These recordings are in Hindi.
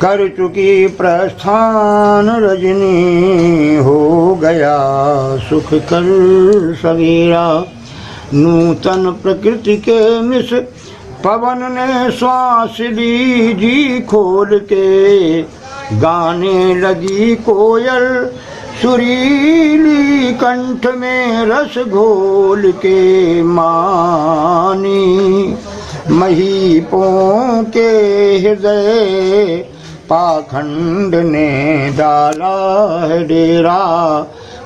कर चुकी प्रस्थान रजनी, हो गया सुख कर सवेरा। नूतन प्रकृति के मिस पवन ने श्वास ली जी खोल के, गाने लगी कोयल सुरीली कंठ में रस घोल के। मानी महीपों के हृदय पाखंड ने डाला है डेरा,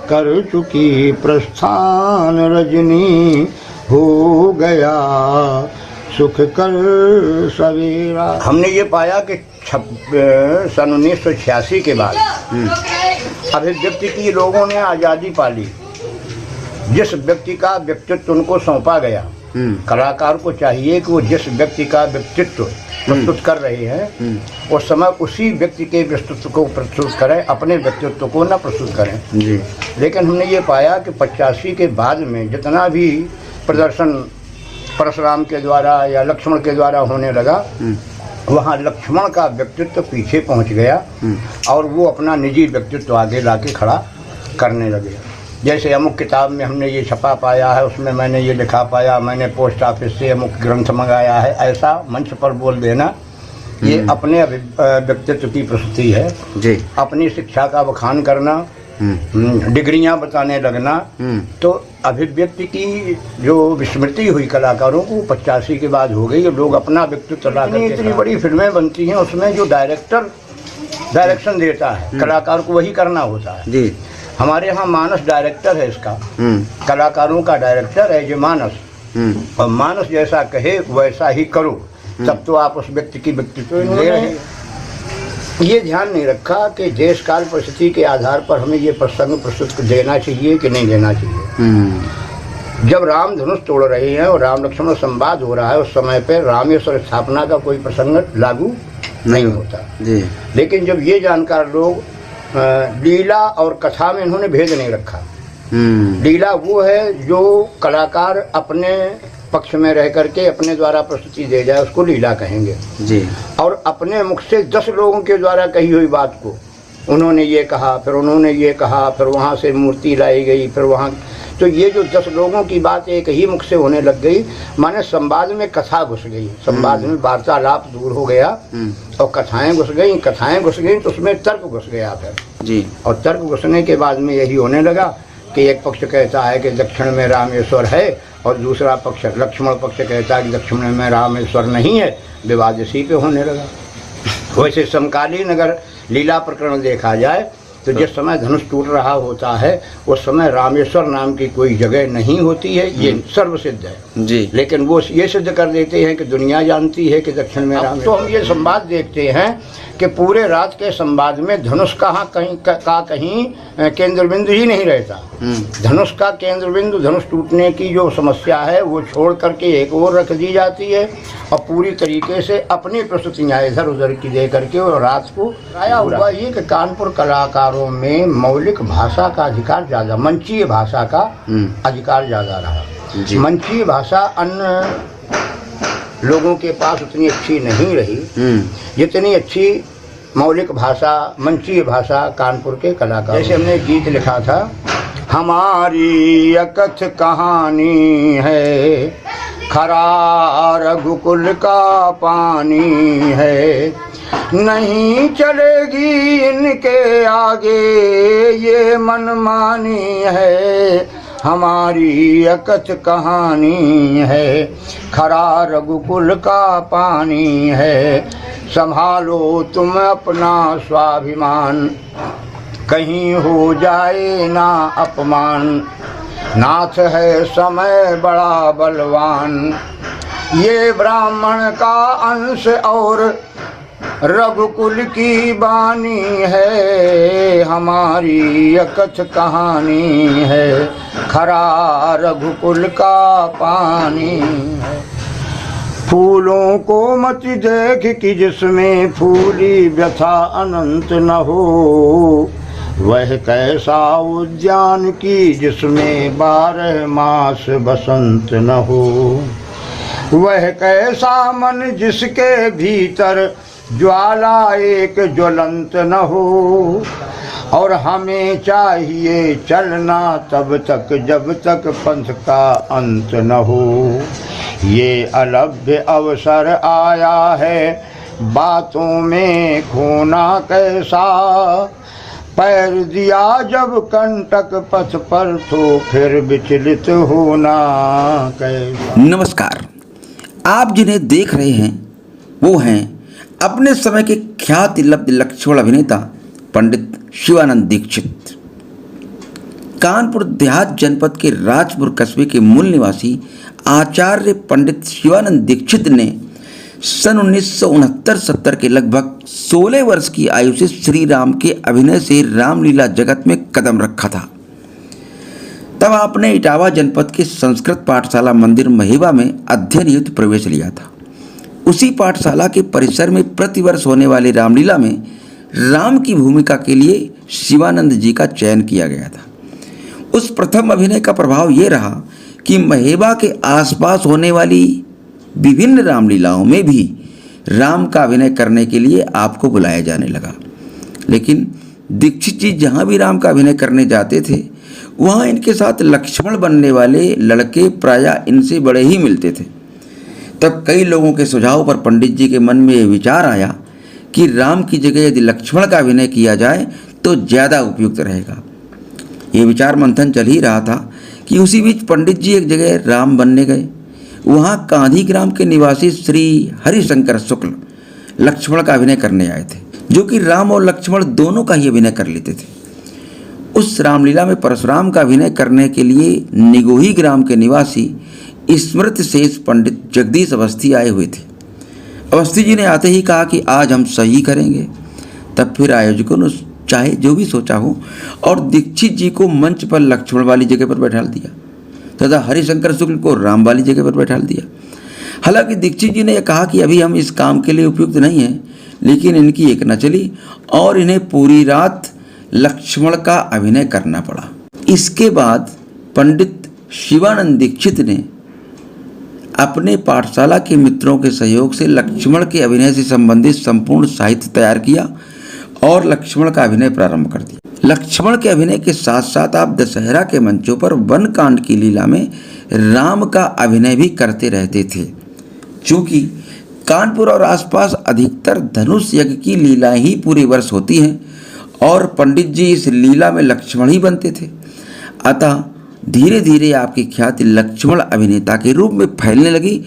कर चुकी प्रस्थान रजनी, हो गया सुख कर सवेरा। हमने ये पाया कि सन 1986 के बाद अभिव्यक्ति की लोगों ने आज़ादी पाली। जिस व्यक्ति का व्यक्तित्व उनको सौंपा गया, कलाकार को चाहिए कि वो जिस व्यक्ति का व्यक्तित्व प्रस्तुत कर रहे हैं उस समय उसी व्यक्ति के व्यक्तित्व को प्रस्तुत करें, अपने व्यक्तित्व को न प्रस्तुत करें जी। लेकिन हमने ये पाया कि 85 के बाद में जितना भी प्रदर्शन परशुराम के द्वारा या लक्ष्मण के द्वारा होने लगा, वहाँ लक्ष्मण का व्यक्तित्व पीछे पहुँच गया और वो अपना निजी व्यक्तित्व आगे लाके खड़ा करने लगे। जैसे अमुक किताब में हमने ये छपा पाया है, उसमें मैंने ये लिखा पाया, मैंने पोस्ट ऑफिस से अमुक ग्रंथ मंगाया है, ऐसा मंच पर बोल देना ये अपने व्यक्तित्व की प्रस्तुति है जी। अपनी शिक्षा का बखान करना, डिग्रियां बताने लगना, तो अभिव्यक्ति की जो विस्मृति हुई कलाकारों को 85 के बाद हो गई। लोग अपना व्यक्तित्व ला करके इतनी बड़ी फिल्में बनती हैं, उसमें जो डायरेक्टर डायरेक्शन देता है कलाकार को वही करना होता है जी। हमारे यहाँ मानस डायरेक्टर है इसका, कलाकारों का डायरेक्टर है जो मानस, और मानस जैसा कहे वैसा ही करो, तब तो आप उस व्यक्ति की व्यक्तित्व ले रहे हैं। ये ध्यान नहीं रखा कि देश काल परिस्थिति के आधार पर हमें ये प्रसंग प्रस्तुत देना चाहिए कि नहीं देना चाहिए। जब राम धनुष तोड़ रहे हैं और राम लक्ष्मण संवाद हो रहा है, उस समय पर रामेश्वर स्थापना का कोई प्रसंग लागू नहीं होता जी। लेकिन जब ये जानकार लोग लीला और कथा में इन्होंने भेद नहीं रखा। लीला वो है जो कलाकार अपने पक्ष में रह करके अपने द्वारा प्रस्तुति दे जाए, उसको लीला कहेंगे जी। और अपने मुख से 10 लोगों के द्वारा कही हुई बात को उन्होंने ये कहा, फिर उन्होंने ये कहा, फिर वहाँ से मूर्ति लाई गई, फिर वहाँ, तो ये जो 10 लोगों की बात एक ही मुख से होने लग गई, माने संवाद में कथा घुस गई, संवाद में वार्तालाप दूर हो गया और कथाएं घुस गई तो उसमें तर्क घुस गया फिर जी। और तर्क घुसने के बाद में यही होने लगा कि एक पक्ष कहता है कि दक्षिण में रामेश्वर है और दूसरा पक्ष लक्ष्मण पक्ष कहता है कि दक्षिण में रामेश्वर नहीं है। विवाद इसी पे होने लगा। वैसे समकालीन अगर लीला प्रकरण देखा जाए तो जिस समय धनुष टूट रहा होता है उस समय रामेश्वर नाम की कोई जगह नहीं होती है, ये सर्वसिद्ध है जी। लेकिन वो ये सिद्ध कर देते हैं कि दुनिया जानती है कि दक्षिण में रामेश्वर। तो हम ये संवाद देखते हैं कि पूरे रात के संवाद में धनुष कहीं केंद्र बिंदु ही नहीं रहता। धनुष का केंद्र बिंदु, धनुष टूटने की जो समस्या है वो छोड़ करके एक ओर रख दी जाती है और पूरी तरीके से अपनी प्रस्तुतियाँ इधर उधर की दे करके और रात को आया हुआ ये कि कानपुर कलाकारों में मौलिक भाषा का अधिकार ज़्यादा, मंचीय भाषा का अधिकार ज़्यादा रहा। मंचीय भाषा अन्य लोगों के पास उतनी अच्छी नहीं रही जितनी अच्छी मौलिक भाषा, मंचीय भाषा कानपुर के कलाकार। जैसे हमने गीत लिखा था, हमारी अकथ कहानी है, खरा रघुकुल का पानी है, नहीं चलेगी इनके आगे ये मनमानी है। हमारी अकथ कहानी है, खरा रघुकुल का पानी है, संभालो तुम अपना स्वाभिमान, कहीं हो जाए ना अपमान, नाथ है समय बड़ा बलवान, ये ब्राह्मण का अंश और रघुकुल की बानी है। हमारी अकथ कहानी है, खरा रघुकुल का पानी है। फूलों को मत देख कि जिसमें फूली व्यथा अनंत न हो, वह कैसा उद्यान की जिसमें 12 मास बसंत न हो। वह कैसा मन जिसके भीतर ज्वाला एक ज्वलंत न हो, और हमें चाहिए चलना तब तक जब तक पंथ का अंत न हो। ये अलभ्य अवसर आया है बातों में खोना कैसा, पैर दिया जब कंटक पथ पर तो फिर विचलित होना कैसा। नमस्कार, आप जिन्हें देख रहे हैं वो हैं अपने समय के ख्याति लब्ध लक्ष्मण अभिनेता पंडित शिवानंद दीक्षित। कानपुर देहात जनपद के राजपुर कस्बे के मूल निवासी आचार्य पंडित शिवानंद दीक्षित ने सन 1969-70 के लगभग 16 वर्ष की आयु से श्री राम के अभिनय से रामलीला जगत में कदम रखा था। तब आपने इटावा जनपद के संस्कृत पाठशाला मंदिर महेबा में अध्ययन हेतु प्रवेश लिया था। उसी पाठशाला के परिसर में प्रतिवर्ष होने वाली रामलीला में राम की भूमिका के लिए शिवानंद जी का चयन किया गया था। उस प्रथम अभिनय का प्रभाव ये रहा कि महेबा के आसपास होने वाली विभिन्न रामलीलाओं में भी राम का अभिनय करने के लिए आपको बुलाया जाने लगा। लेकिन दीक्षित जी जहाँ भी राम का अभिनय करने जाते थे वहाँ इनके साथ लक्ष्मण बनने वाले लड़के प्रायः इनसे बड़े ही मिलते थे। तब कई लोगों के सुझाव पर पंडित जी के मन में यह विचार आया कि राम की जगह यदि लक्ष्मण का अभिनय किया जाए तो ज़्यादा उपयुक्त रहेगा। ये विचार मंथन चल ही रहा था कि उसी बीच पंडित जी एक जगह राम बनने गए। वहाँ कांधी ग्राम के निवासी श्री हरिशंकर शुक्ल लक्ष्मण का अभिनय करने आए थे, जो कि राम और लक्ष्मण दोनों का ही अभिनय कर लेते थे। उस रामलीला में परशुराम का अभिनय करने के लिए निगोही ग्राम के निवासी स्मृत शेष पंडित जगदीश अवस्थी आए हुए थे। अवस्थी जी ने आते ही कहा कि आज हम सही करेंगे। तब फिर आयोजकों ने चाहे जो भी सोचा हो और दीक्षित जी को मंच पर लक्ष्मण वाली जगह पर बैठा दिया तथा हरिशंकर शुक्ल को राम वाली जगह पर बैठा दिया। हालांकि दीक्षित जी ने यह कहा कि अभी हम इस काम के लिए उपयुक्त नहीं हैं, लेकिन इनकी एक न चली और इन्हें पूरी रात लक्ष्मण का अभिनय करना पड़ा। इसके बाद पंडित शिवानंद दीक्षित ने अपने पाठशाला के मित्रों के सहयोग से लक्ष्मण के अभिनय से संबंधित संपूर्ण साहित्य तैयार किया और लक्ष्मण का अभिनय प्रारंभ कर दिया। लक्ष्मण के अभिनय के साथ साथ आप दशहरा के मंचों पर वन कांड की लीला में राम का अभिनय भी करते रहते थे। चूँकि कानपुर और आसपास अधिकतर धनुष यज्ञ की लीला ही पूरे वर्ष होती हैं और पंडित जी इस लीला में लक्ष्मण ही बनते थे, अतः धीरे धीरे आपकी ख्याति लक्ष्मण अभिनेता के रूप में फैलने लगी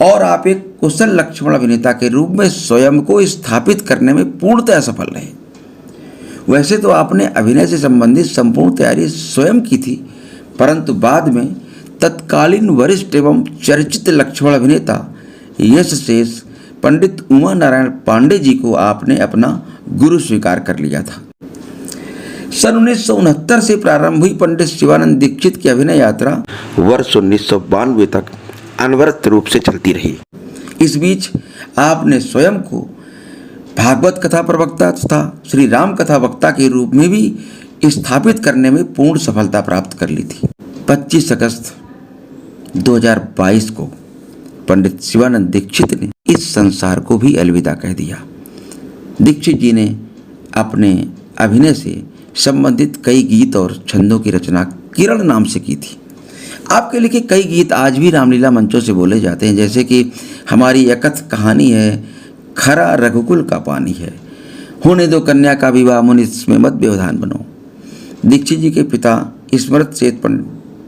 और आप एक कुशल लक्ष्मण अभिनेता के रूप में स्वयं को स्थापित करने में पूर्णतः सफल रहे। वैसे तो आपने अभिनय से संबंधित संपूर्ण तैयारी स्वयं की थी, परंतु बाद में तत्कालीन वरिष्ठ एवं चर्चित लक्ष्मण अभिनेता यश शेष पंडित उमा नारायण पांडे जी को आपने अपना गुरु स्वीकार कर लिया था। सन 1969 से प्रारंभ हुई पंडित शिवानंद दीक्षित की अभिनय यात्रा वर्ष 1992 तक अनवरत रूप से चलती रही। इस बीच आपने स्वयं को भागवत कथा प्रवक्ता तथा श्री राम कथा वक्ता के रूप में भी स्थापित करने में पूर्ण सफलता प्राप्त कर ली थी। 25 अगस्त 2022 को पंडित शिवानंद दीक्षित ने इस संसार को भी अलविदा कह दिया। दीक्षित जी ने अपने अभिनय से संबंधित कई गीत और छंदों की रचना किरण नाम से की थी। आपके लिखे कई गीत आज भी रामलीला मंचों से बोले जाते हैं, जैसे कि हमारी एकथ कहानी है, खरा रघुकुल का पानी है, होने दो कन्या का विवाह मुनि इसमें मत व्यवधान बनो। दीक्षित जी के पिता स्मृत शेष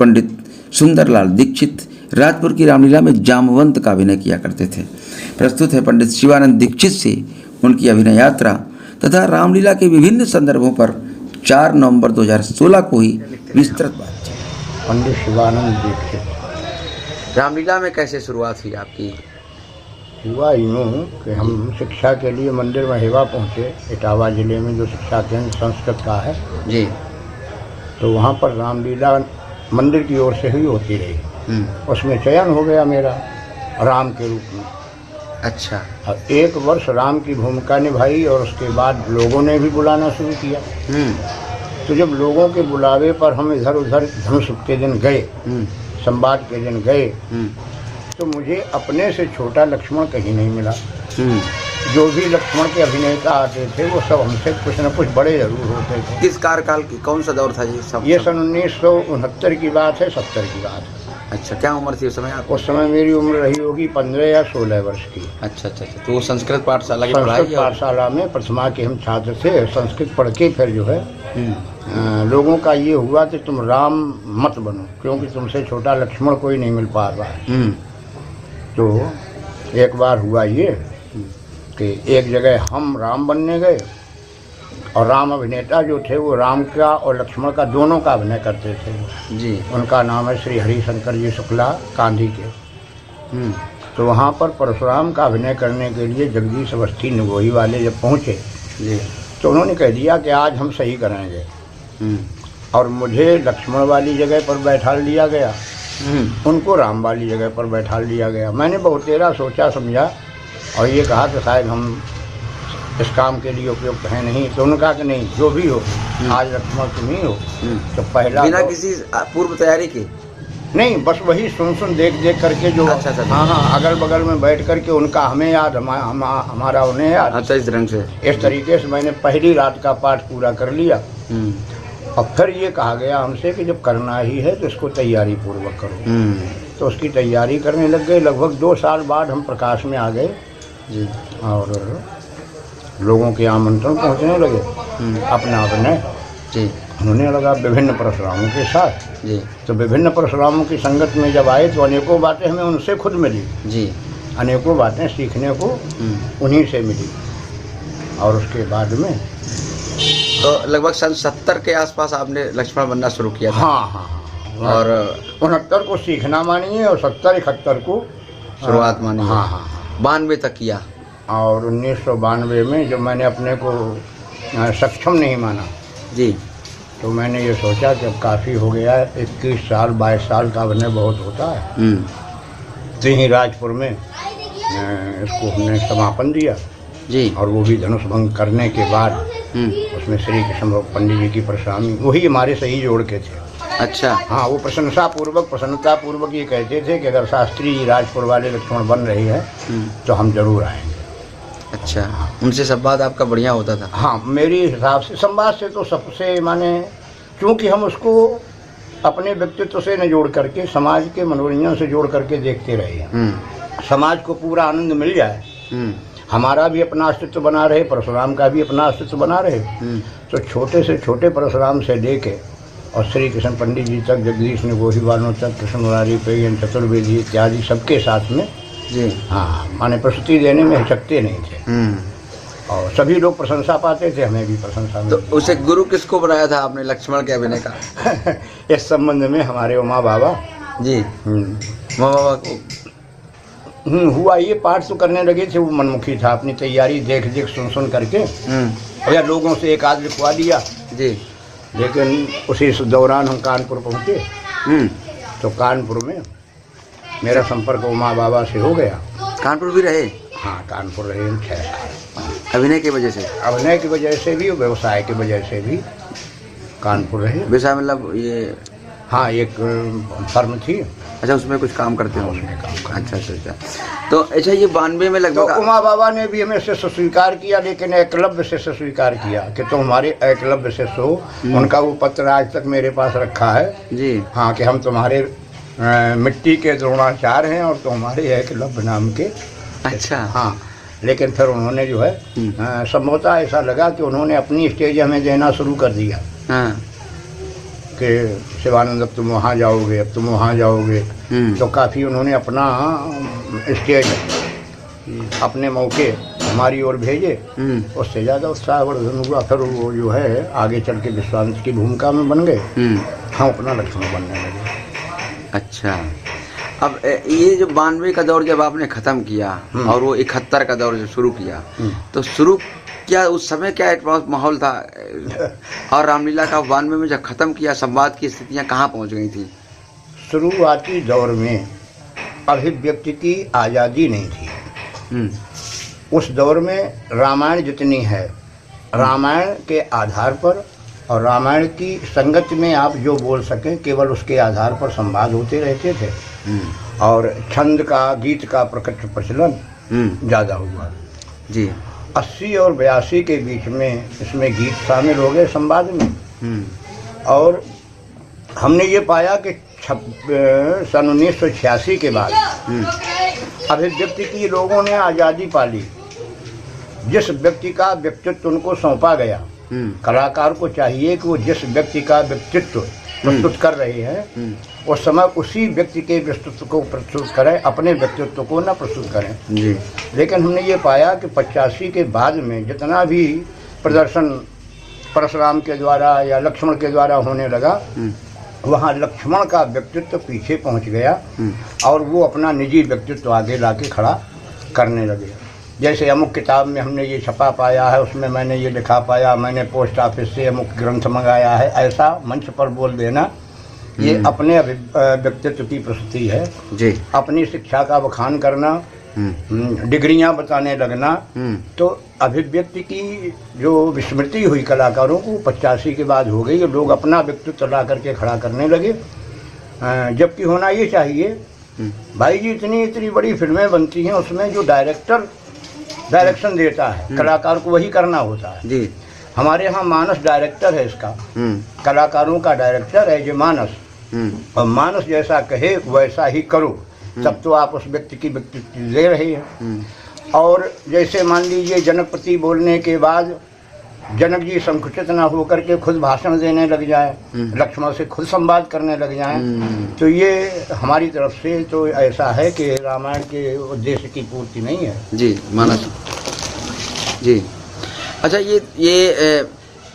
पंडित सुंदरलाल दीक्षित राजपुर की रामलीला में जामवंत का अभिनय किया करते थे। प्रस्तुत है पंडित शिवानंद दीक्षित से उनकी अभिनय यात्रा तथा रामलीला के विभिन्न संदर्भों पर 4 नवंबर 2016 को ही विस्तृत बातचीत। पंडित शिवानंद दीक्षित। रामलीला में कैसे शुरुआत हुई आपकी? हुआ यूँ कि हम शिक्षा के लिए मंदिर महेबा पहुँचे, इटावा जिले में जो शिक्षा केंद्र संस्कृत का है जी, तो वहाँ पर रामलीला मंदिर की ओर से ही होती रही। उसमें चयन हो गया मेरा राम के रूप में। अच्छा। अब 1 वर्ष राम की भूमिका निभाई और उसके बाद लोगों ने भी बुलाना शुरू किया। तो जब लोगों के बुलावे पर हम इधर उधर धनुष के दिन गए, संवाद के दिन गए, तो मुझे अपने से छोटा लक्ष्मण कहीं नहीं मिला। जो भी लक्ष्मण के अभिनेता आते थे वो सब हमसे कुछ न कुछ बड़े जरूर होते थे। किस कार्यकाल की कौन सा दौर था ये सब? ये सन 1969 की बात है, 70 की बात है। अच्छा, क्या उम्र थी उस समय आपको? उस समय मेरी उम्र रही होगी 15 या 16 वर्ष की। अच्छा अच्छा अच्छा। तो वो संस्कृत पाठशाला की पढ़ाई संस्कृत पाठशाला में प्रथमा के हम छात्र थे। संस्कृत पढ़ के फिर जो है लोगों का ये हुआ कि तुम राम मत बनो, क्योंकि तुमसे छोटा लक्ष्मण कोई नहीं मिल पा रहा है। तो एक बार हुआ ये कि एक जगह हम राम बनने गए, और राम अभिनेता जो थे वो राम का और लक्ष्मण का दोनों का अभिनय करते थे जी। उनका नाम है श्री हरिशंकर जी शुक्ला कांधी के। तो वहाँ पर परशुराम का अभिनय करने के लिए जगदीश अवस्थी निगोही वाले जब पहुँचे जी, तो उन्होंने कह दिया कि आज हम सही करेंगे, और मुझे लक्ष्मण वाली जगह पर बैठा लिया गया, उनको राम वाली जगह पर बैठा लिया गया। मैंने बहुत तेरा सोचा समझा और ये कहा कि शायद हम इस काम के लिए उपयुक्त है नहीं। तो उन्होंने कहा कि नहीं, जो भी हो आज लक्ष्मण तुम ही हो। तो पहला बिना किसी पूर्व तैयारी के? नहीं, बस वही सुन देख करके जो। अच्छा। हाँ, अगल बगल में बैठ करके उनका हमें याद, हमारा उन्हें याद। अच्छा, इस ढंग से, इस तरीके से मैंने पहली रात का पाठ पूरा कर लिया। और फिर ये कहा गया हमसे कि जब करना ही है तो इसको तैयारी पूर्वक करो। तो उसकी तैयारी करने लग गए। लगभग 2 साल बाद हम प्रकाश में आ गए जी, और लोगों के आमंत्रण पहुंचने लगे अपना जी। उन्होंने लगा विभिन्न परशुरामों के साथ जी। तो विभिन्न परशुरामों की संगत में जब आए तो अनेकों बातें हमें उनसे खुद मिली जी। अनेकों बातें सीखने को उन्हीं से मिली। और उसके बाद में तो लगभग सन 70 के आसपास आपने लक्ष्मण बनना शुरू किया था? हाँ। और 69 को सीखना मानिए और 70-71 को शुरुआत मानिए। हाँ। 92 तक किया। और 1992 में जब मैंने अपने को सक्षम नहीं माना जी, तो मैंने ये सोचा कि अब काफ़ी हो गया है। 21 साल 22 साल का अभिनय बहुत होता है। तो ही राजपुर में इसको हमने समापन दिया जी। और वो भी धनुष भंग करने के बाद उसमें श्री कृष्ण पंडित जी की परशामी वही हमारे सही जोड़ के थे। अच्छा। हाँ, वो प्रसन्नता पूर्वक ये कहते थे कि अगर शास्त्री जी राजपुर वाले लक्ष्मण बन रही है तो हम जरूर आएंगे। अच्छा, उनसे संवाद आपका बढ़िया होता था? हाँ, मेरे हिसाब से संवाद से तो सबसे माने, क्योंकि हम उसको अपने व्यक्तित्व से न जोड़ करके समाज के मनोरंजन से जोड़ करके देखते रहे हैं। समाज को पूरा आनंद मिल जाए, हमारा भी अपना अस्तित्व बना रहे, परशुराम का भी अपना अस्तित्व बना रहे। तो छोटे से छोटे परशुराम से लेके और श्री कृष्ण पंडित जी तक, जगदीश निगोही वालों तक, कृष्ण मुरारी पेयन चतुर्वेदी इत्यादि सबके साथ में जी। हाँ, माने प्रस्तुति देने में हिचकते नहीं थे और सभी लोग प्रशंसा पाते थे, हमें भी प्रशंसा मिलती। तो उसे गुरु किसको बनाया था आपने लक्ष्मण के अभिनय का? इस संबंध में हमारे उमा बाबा जी। उमा बाबा को हुआ ये, पाठ तो करने लगे थे, वो मनमुखी था, अपनी तैयारी देख सुन करके या लोगों से एक आध लिखवा दिया जी। लेकिन उसी दौरान हम कानपुर पहुँचे। तो कानपुर में मेरा संपर्क उमा बाबा से हो गया। कानपुर भी रहे? हाँ, कानपुर रहे 6 साल। अभिनय की वजह से? अभिनय की वजह से भी, व्यवसाय की वजह से भी कानपुर रहे। व्यवसाय मतलब ये? हाँ, एक फर्म थी। अच्छा, उसमें कुछ काम करते हो? उसमें काम। अच्छा। तो अच्छा, ये 92 में लगभग तो उमा बाबा ने भी हमें शिष्य स्वीकार किया, लेकिन एकलव्य शिष्य स्वीकार किया कि तुम हमारे एकलव्य शिष्य हो। उनका वो पत्र आज तक मेरे पास रखा है जी। हाँ, कि हम तुम्हारे मिट्टी के द्रोणाचार्य हैं और तुम्हारे एकलव्य नाम के। अच्छा। हाँ, लेकिन फिर उन्होंने जो है संभवतः ऐसा लगा कि उन्होंने अपनी स्टेज हमें देना शुरू कर दिया कि शिवानंद अब तुम वहाँ जाओगे, अब तुम वहाँ जाओगे। तो काफ़ी उन्होंने अपना स्टेज अपने मौके हमारी ओर भेजे। उससे ज़्यादा उत्साहवर्धन हुआ। फिर वो जो है आगे चल के विश्वामित्र की भूमिका में बन गए। हम अपना लक्ष्मण बनने लगे। अच्छा, अब ये जो 92 का दौर जब आपने ख़त्म किया और वो 71 का दौर जब शुरू किया, तो शुरू क्या उस समय क्या माहौल था? और रामलीला का 92 में जब ख़त्म किया, संवाद की स्थितियाँ कहाँ पहुँच गई थी? शुरुआती दौर में अभिव्यक्ति की आज़ादी नहीं थी। उस दौर में रामायण जितनी है, रामायण के आधार पर और रामायण की संगत में आप जो बोल सकें, केवल उसके आधार पर संवाद होते रहते थे। और छंद का, गीत का प्रकट प्रचलन ज़्यादा हुआ। जी। 80 और 82 के बीच में इसमें गीत शामिल हो गए संवाद में। और हमने ये पाया कि सन 1986 के बाद अभिव्यक्ति की लोगों ने आज़ादी पाली। जिस व्यक्ति का व्यक्तित्व उनको सौंपा गया, कलाकार को चाहिए कि वो जिस व्यक्ति का व्यक्तित्व प्रस्तुत कर रहे हैं उस समय उसी व्यक्ति के व्यक्तित्व को प्रस्तुत करें, अपने व्यक्तित्व को न प्रस्तुत करें जी। लेकिन हमने ये पाया कि 85 के बाद में जितना भी प्रदर्शन परशुराम के द्वारा या लक्ष्मण के द्वारा होने लगा, वहाँ लक्ष्मण का व्यक्तित्व पीछे पहुँच गया और वो अपना निजी व्यक्तित्व आगे लाके खड़ा करने लगे। जैसे अमुक किताब में हमने ये छपा पाया है, उसमें मैंने ये लिखा पाया, मैंने पोस्ट ऑफिस से अमुक ग्रंथ मंगाया है, ऐसा मंच पर बोल देना ये अपने व्यक्तित्व की प्रस्तुति है जी। अपनी शिक्षा का बखान करना, डिग्रियां बताने लगना, तो अभिव्यक्ति की जो विस्मृति हुई कलाकारों को 85 के बाद हो गई। लोग अपना व्यक्तित्व ला करके खड़ा करने लगे, जबकि होना ये चाहिए भाई जी। इतनी बड़ी फिल्में बनती हैं, उसमें जो डायरेक्शन देता है कलाकार को वही करना होता है जी। हमारे यहाँ मानस डायरेक्टर है, इसका कलाकारों का डायरेक्टर है जो मानस, और मानस जैसा कहे वैसा ही करो, तब तो आप उस व्यक्ति की व्यक्तित्व दे रहे हैं। और जैसे मान लीजिए जनकपति बोलने के बाद जनक जी संकुचित ना होकर के खुद भाषण देने लग जाए, लक्ष्मण से खुद संवाद करने लग जाए, तो ये हमारी तरफ से तो ऐसा है कि रामायण के उद्देश्य की पूर्ति नहीं है जी। मानस जी। अच्छा, ये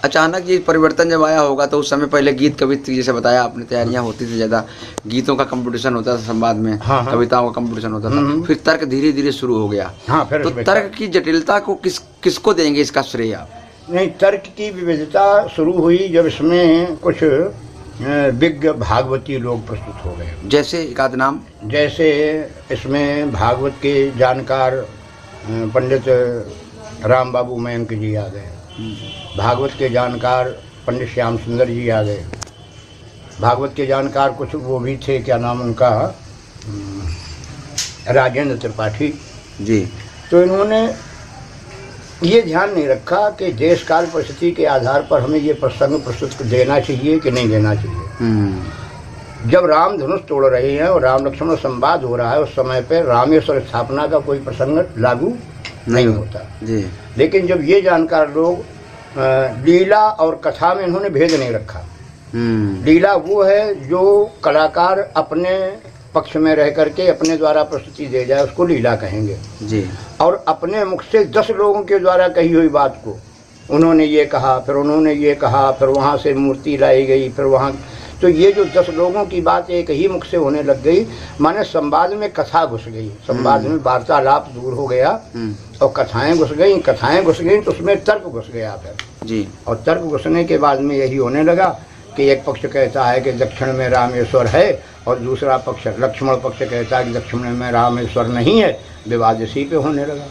अचानक ये परिवर्तन जब आया होगा तो उस समय पहले गीत कविता जैसे बताया आपने तैयारियां होती थी, ज़्यादा गीतों का कंपटीशन होता था संवाद में, कविताओं का कंपटीशन होता था, फिर तर्क धीरे धीरे शुरू हो गया। फिर तो तर्क की जटिलता को किसको देंगे इसका श्रेय आप? नहीं, तर्क की विविधता शुरू हुई जब इसमें कुछ विज्ञ भागवती लोग प्रस्तुत हो गए। जैसे एक आध नाम, जैसे इसमें भागवत के जानकार पंडित राम बाबू मयंक जी आ गए, भागवत के जानकार पंडित श्याम सुंदर जी आ गए, भागवत के जानकार कुछ वो भी थे, क्या नाम उनका, राजेंद्र त्रिपाठी जी। तो इन्होंने ये ध्यान नहीं रखा कि देश काल परिस्थिति के आधार पर हमें ये प्रसंग प्रस्तुत देना चाहिए कि नहीं देना चाहिए। जब राम धनुष तोड़ रहे हैं और राम लक्ष्मण संवाद हो रहा है, उस समय पे रामेश्वर स्थापना का कोई प्रसंग लागू नहीं होता जी। लेकिन जब ये जानकार लोग लीला और कथा में इन्होंने भेद नहीं रखा। लीला वो है जो कलाकार अपने पक्ष में रह करके अपने द्वारा प्रस्तुति दे जाए, उसको लीला कहेंगे जी। और अपने मुख से 10 लोगों के द्वारा कही हुई बात को उन्होंने ये कहा, फिर उन्होंने ये कहा, फिर वहाँ से मूर्ति लाई गई, फिर वहाँ, तो ये जो 10 लोगों की बात एक ही मुख से होने लग गई, माने संवाद में कथा घुस गई, संवाद में वार्तालाप दूर हो गया और कथाएं घुस गई तो उसमें तर्क घुस गया फिर जी। और तर्क घुसने के बाद में यही होने लगा कि एक पक्ष कहता है कि दक्षिण में रामेश्वर है और दूसरा पक्ष लक्ष्मण पक्ष कहता है कि दक्षिण में रामेश्वर नहीं है। विवाद इसी पे होने लगा।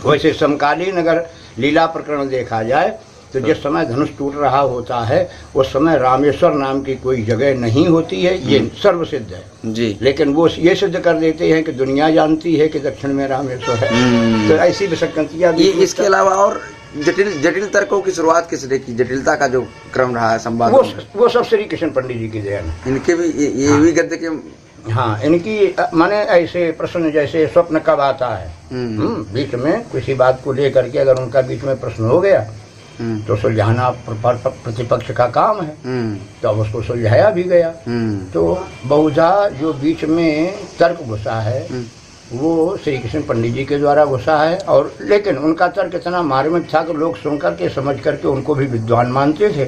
वैसे समकालीन अगर लीला प्रकरण देखा जाए तो जिस समय धनुष टूट रहा होता है उस समय रामेश्वर नाम की कोई जगह नहीं होती है, ये सर्वसिद्ध है जी। लेकिन वो ये सिद्ध कर देते हैं कि दुनिया जानती है कि दक्षिण में रामेश्वर है। तो ऐसी विसंगतियां भी। इसके अलावा और जटिल तर्कों की शुरुआत किसने की? जटिलता का जो क्रम रहा है संवाद, वो सब श्री कृष्ण पंडित जी की देन है। इनके भी ये भी गद्य के, हाँ, इनकी माने ऐसे प्रश्न जैसे स्वप्न कब आता है, बीच में किसी बात को लेकर के अगर उनका बीच में प्रश्न हो गया तो सुलझाना प्रतिपक्ष का काम है, तो अब उसको सुलझाया भी गया। तो बहुधा जो बीच में तर्क घुसा है वो श्री कृष्ण पंडित जी के द्वारा घुसा है। और लेकिन उनका तर्क इतना मार्मिक था कि लोग सुन करके समझ करके उनको भी विद्वान मानते थे,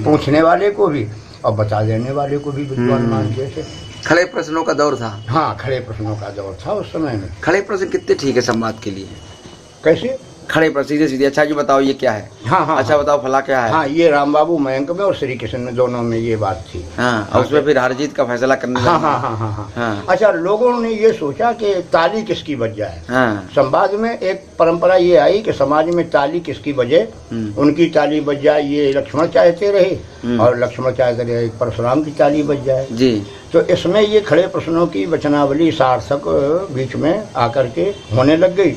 पूछने वाले को भी और बता देने वाले को भी विद्वान मानते थे। खड़े प्रश्नों का दौर था। हाँ, खड़े प्रश्नों का दौर था उस समय में। खड़े प्रश्न कितने ठीक है संवाद के लिए? कैसे खड़े पर सीधे सीधे? अच्छा जी बताओ ये क्या है? हाँ, अच्छा बताओ फला क्या है? हाँ, ये राम बाबू मयंक में और श्री कृष्ण में दोनों में ये बात थी। और उसमें फिर हार जीत का फैसला करने लगा। हाँ। अच्छा, लोगों ने ये सोचा कि ताली किसकी बज जाए। संवाद में एक परंपरा ये आई कि समाज में ताली किसकी बजे, उनकी ताली बज जाए, ये लक्ष्मण चाहते रहे और लक्ष्मण चाहते रहे परशुराम की ताली बज जाए जी। तो इसमें ये खड़े प्रश्नों की वचनावली सार्थक बीच में आकर के होने लग गई।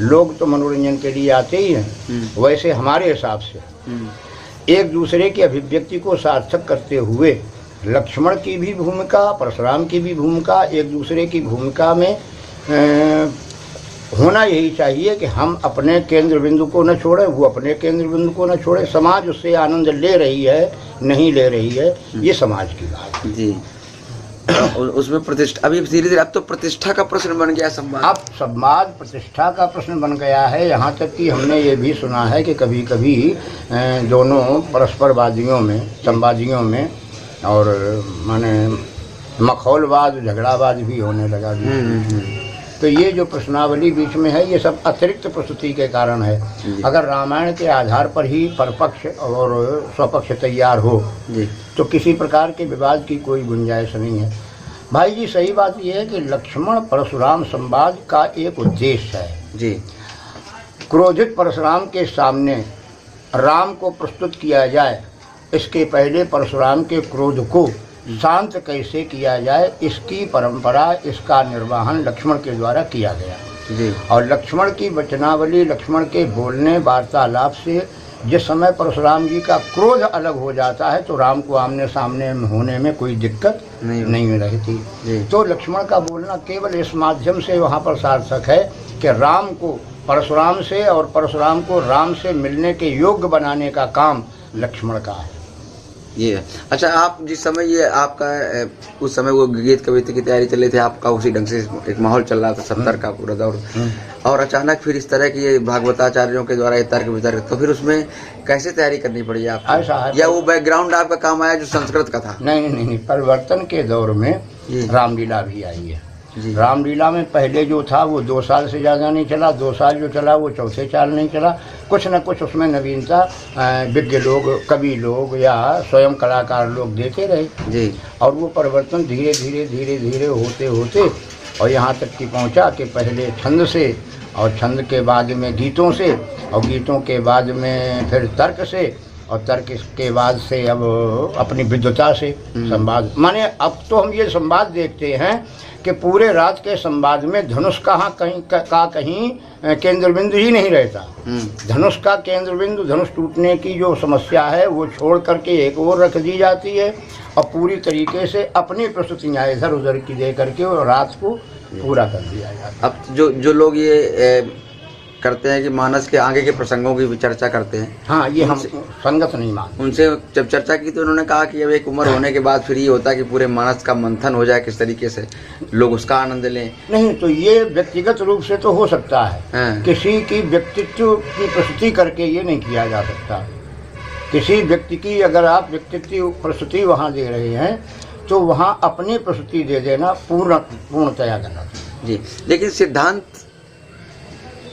लोग तो मनोरंजन के लिए आते ही हैं, वैसे हमारे हिसाब से एक दूसरे की अभिव्यक्ति को सार्थक करते हुए लक्ष्मण की भी भूमिका, परशुराम की भी भूमिका, एक दूसरे की भूमिका में होना यही चाहिए कि हम अपने केंद्र बिंदु को न छोड़ें, वो अपने केंद्र बिंदु को न छोड़ें। समाज उससे आनंद ले रही है नहीं ले रही है, ये समाज की बात है जी। उसमें प्रतिष्ठा अभी धीरे धीरे अब तो प्रतिष्ठा का प्रश्न बन गया संवाद। अब समाज प्रतिष्ठा का प्रश्न बन गया है। यहाँ तक कि हमने ये भी सुना है कि कभी कभी दोनों परस्परवादियों में, संवादियों में और माने मखौलवाद, झगड़ावाद भी होने लगा। तो ये जो प्रश्नावली बीच में है, ये सब अतिरिक्त प्रस्तुति के कारण है। अगर रामायण के आधार पर ही परपक्ष और स्वपक्ष तैयार हो तो किसी प्रकार के विवाद की कोई गुंजाइश नहीं है। भाई जी, सही बात यह है कि लक्ष्मण परशुराम संवाद का एक उद्देश्य है जी। क्रोधित परशुराम के सामने राम को प्रस्तुत किया जाए, इसके पहले परशुराम के क्रोध को शांत कैसे किया जाए, इसकी परंपरा, इसका निर्वहन लक्ष्मण के द्वारा किया गया जी। और लक्ष्मण की वचनावली, लक्ष्मण के बोलने वार्तालाप से जिस समय परशुराम जी का क्रोध अलग हो जाता है तो राम को आमने सामने होने में कोई दिक्कत नहीं रहती। तो लक्ष्मण का बोलना केवल इस माध्यम से वहाँ पर सार्थक है कि राम को परशुराम से और परशुराम को राम से मिलने के योग्य बनाने का काम लक्ष्मण का है। ये अच्छा, आप जिस समय ये आपका उस समय वो गीत कविता की तैयारी चल रही थी, आपका उसी ढंग से एक माहौल चल रहा था 70 का पूरा दौर, और अचानक फिर इस तरह की ये भागवताचार्यों के द्वारा ये तर्क वितर्क, तो फिर उसमें कैसे तैयारी करनी पड़ी आपको? ऐसा है, या वो बैकग्राउंड आपका काम आया जो संस्कृत का था? नहीं, परिवर्तन के दौर में रामलीला भी आई है। रामलीला में पहले जो था वो 2 साल से ज़्यादा नहीं चला, 2 साल जो चला वो चौथे साल नहीं चला। कुछ न कुछ उसमें नवीनता विज्ञ लोग, कवि लोग या स्वयं कलाकार लोग देते रहे जी। और वो परिवर्तन धीरे धीरे होते होते और यहाँ तक कि पहुँचा कि पहले छंद से और छंद के बाद में गीतों से और गीतों के बाद में फिर तर्क से और तर्क के बाद से अब अपनी विद्वता से संवाद। माने अब तो हम ये संवाद देखते हैं कि पूरे रात के संवाद में धनुष कहीं केंद्र बिंदु ही नहीं रहता। धनुष का केंद्र बिंदु, धनुष टूटने की जो समस्या है वो छोड़ करके एक ओर रख दी जाती है और पूरी तरीके से अपनी प्रस्तुतियाँ इधर उधर की दे करके और रात को पूरा कर दिया जाता है। अब जो लोग ये करते हैं कि मानस के आगे के प्रसंगों की भी चर्चा करते हैं, हाँ, ये हम संगत नहीं मानते। उनसे जब चर्चा की तो उन्होंने कहा कि अब एक उम्र होने के बाद फिर ये होता है कि पूरे मानस का मंथन हो जाए, किस तरीके से लोग उसका आनंद लें। नहीं, तो ये व्यक्तिगत रूप से तो हो सकता है, किसी की व्यक्तित्व की प्रस्तुति करके ये नहीं किया जा सकता। किसी व्यक्ति की अगर आप व्यक्तित्व प्रस्तुति वहाँ दे रहे हैं तो वहाँ अपनी प्रस्तुति दे देना पूर्णतया गलत जी। लेकिन सिद्धांत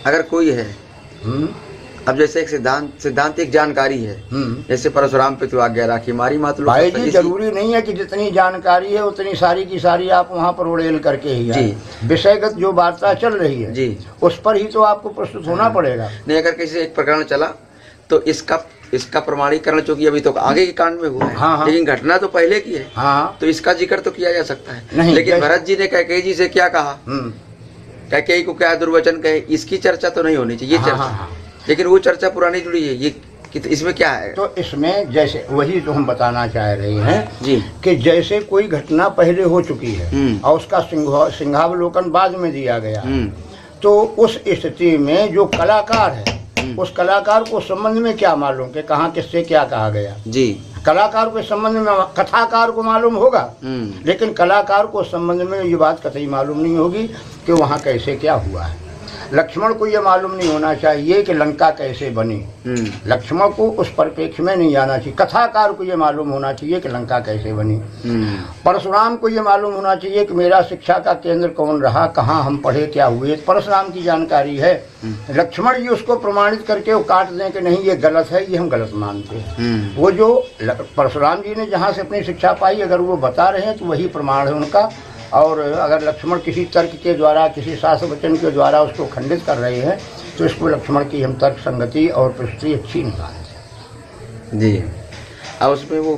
अगर कोई है, अब जैसे एक सिद्धांत एक जानकारी है, जैसे परशुराम पे तो आज्ञा राखी मारी मात। भाई जी, जरूरी नहीं है कि जितनी जानकारी है उतनी सारी की सारी आप वहाँ पर उड़ेल करके ही जी विषयगत जो वार्ता चल रही है जी उस पर ही तो आपको प्रस्तुत होना पड़ेगा। नहीं, अगर किसी एक प्रकरण चला तो इसका प्रमाणीकरण चूंकि अभी तो आगे के कांड में हुआ है, हाँ। लेकिन घटना तो पहले की है, हाँ। तो इसका जिक्र तो किया जा सकता है। लेकिन भरत जी ने कैकेयी जी से क्या कहा, कैकेयी को क्या दुर्वचन कहे, इसकी चर्चा तो नहीं होनी चाहिए। ये चर्चा, लेकिन वो चर्चा पुरानी जुड़ी है, ये इसमें क्या है? तो इसमें जैसे वही तो हम बताना चाह रहे हैं जी कि जैसे कोई घटना पहले हो चुकी है और उसका सिंहावलोकन बाद में दिया गया, तो उस स्थिति में जो कलाकार है उस कलाकार को संबंध में क्या मालूम कि कहाँ किससे क्या कहा गया जी। कलाकार के संबंध में कथाकार को मालूम होगा, लेकिन कलाकार को संबंध में ये बात कतई मालूम नहीं होगी कि वहाँ कैसे क्या हुआ है। लक्ष्मण को ये मालूम नहीं होना चाहिए कि लंका कैसे बनी, लक्ष्मण को उस परिप्रेक्ष्य में नहीं आना चाहिए। कथाकार को ये मालूम होना चाहिए कि लंका कैसे बनी। परशुराम को ये मालूम होना चाहिए कि मेरा शिक्षा का केंद्र कौन रहा, कहाँ हम पढ़े, क्या हुए, परशुराम की जानकारी है। लक्ष्मण जी उसको प्रमाणित करके वो काट दें कि नहीं ये गलत है, ये हम गलत मानते हैं। वो जो परशुराम जी ने जहाँ से अपनी शिक्षा पाई अगर वो बता रहे हैं तो वही प्रमाण है उनका। और अगर लक्ष्मण किसी तर्क के द्वारा, किसी शास्त्र वचन के द्वारा उसको खंडित कर रहे हैं तो इसको लक्ष्मण की हम तर्क संगति और प्रस्तुति अच्छी नहीं मानते। जी, और उसमें वो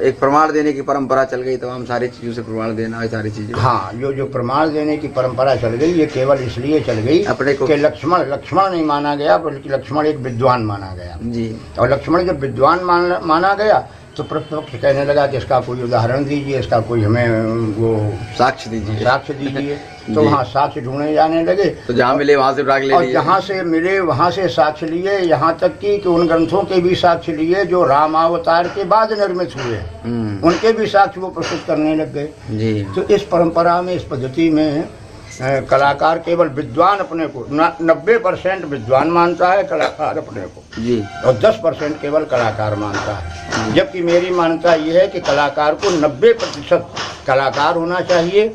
एक प्रमाण देने की परंपरा चल गई, तमाम सारी चीज़ों से प्रमाण देना, सारी चीज़ें। हाँ, जो प्रमाण देने की परंपरा चल गई, ये केवल इसलिए चल गई अपने को कि लक्ष्मण नहीं माना गया, बल्कि लक्ष्मण एक विद्वान माना गया जी। और लक्ष्मण जब विद्वान माना गया तो प्रतिपक्ष कहने लगा कि इसका कोई उदाहरण दीजिए, इसका कोई हमें वो साक्ष्य दीजिए। तो वहाँ साक्ष्य ढूंढने जाने लगे, तो जहाँ मिले वहाँ से उठा के ले और लिए। जहाँ से मिले वहाँ से साक्ष्य लिए, यहाँ तक कि उन ग्रंथों के भी साक्ष्य लिए जो रामावतार के बाद निर्मित हुए, उनके भी साक्ष्य वो प्रस्तुत करने लग गए जी। तो इस परंपरा में, इस पद्धति में कलाकार केवल विद्वान अपने को 90% विद्वान मानता है कलाकार अपने को जी, और 10% केवल कलाकार मानता है। जबकि मेरी मान्यता यह है कि कलाकार को 90% कलाकार होना चाहिए,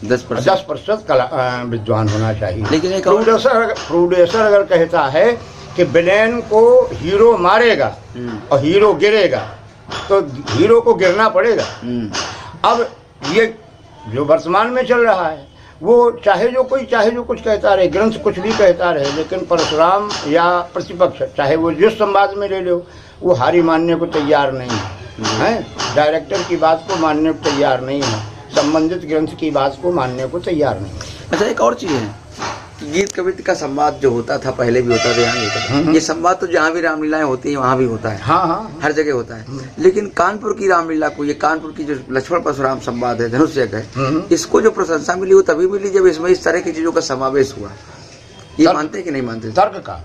10% विद्वान होना चाहिए। लेकिन एक प्रोड्यूसर अगर कहता है कि विलेन को हीरो मारेगा और हीरो गिरेगा तो हीरो को गिरना पड़ेगा। अब ये जो वर्तमान में चल रहा है वो चाहे जो कुछ कहता रहे, ग्रंथ कुछ भी कहता रहे, लेकिन परशुराम या प्रतिपक्ष चाहे वो जिस संवाद में ले लो, वो हारी मानने को तैयार नहीं है, डायरेक्टर की बात को मानने को तैयार नहीं है, संबंधित ग्रंथ की बात को मानने को तैयार नहीं है। अच्छा, एक और चीज़ है कि गीत कविता का संवाद जो होता था, पहले भी होता था, यहाँ भी होता था। ये संवाद तो जहाँ भी रामलीलाएं होती है वहाँ भी होता है। हाँ, हर जगह होता है। लेकिन कानपुर की रामलीला को, ये कानपुर की जो लक्ष्मण परशुराम संवाद है, धनुष यज्ञ है, इसको जो प्रशंसा मिली वो तभी मिली जब इसमें इस तरह की चीज़ों का समावेश हुआ। ये मानते हैं कि नहीं मानते? तर्क का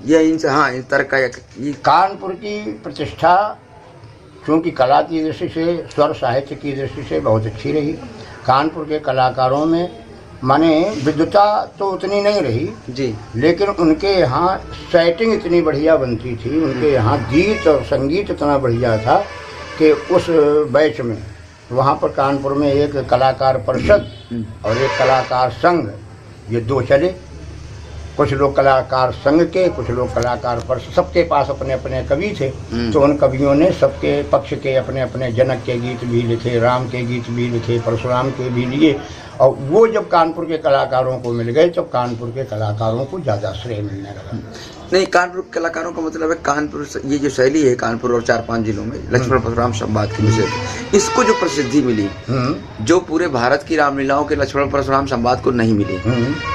ये इन तर्क का ये कानपुर की प्रतिष्ठा क्योंकि कला की दृष्टि से, स्वर साहित्य की दृष्टि से बहुत अच्छी रही। कानपुर के कलाकारों में माने विद्वता तो उतनी नहीं रही जी, लेकिन उनके यहाँ सेटिंग इतनी बढ़िया बनती थी, उनके यहाँ गीत और संगीत इतना बढ़िया था कि उस बैच में वहाँ पर कानपुर में एक कलाकार परिषद और एक कलाकार संघ, ये दो चले। कुछ लोग कलाकार संघ के, कुछ लोग कलाकार परिषद, सबके पास अपने अपने कवि थे। तो उन कवियों ने सबके पक्ष के अपने अपने जनक के गीत भी लिखे, राम के गीत भी लिखे, परशुराम के भी लिए। और वो जब कानपुर के कलाकारों को मिल गए तो कानपुर के कलाकारों को ज़्यादा श्रेय मिलने लगा। नहीं, कानपुर के कलाकारों का मतलब है कानपुर, ये जो शैली है कानपुर और 4-5 जिलों में लक्ष्मण परशुराम संवाद की विषय, इसको जो प्रसिद्धि मिली, जो पूरे भारत की रामलीलाओं के लक्ष्मण परशुराम संवाद को नहीं मिली,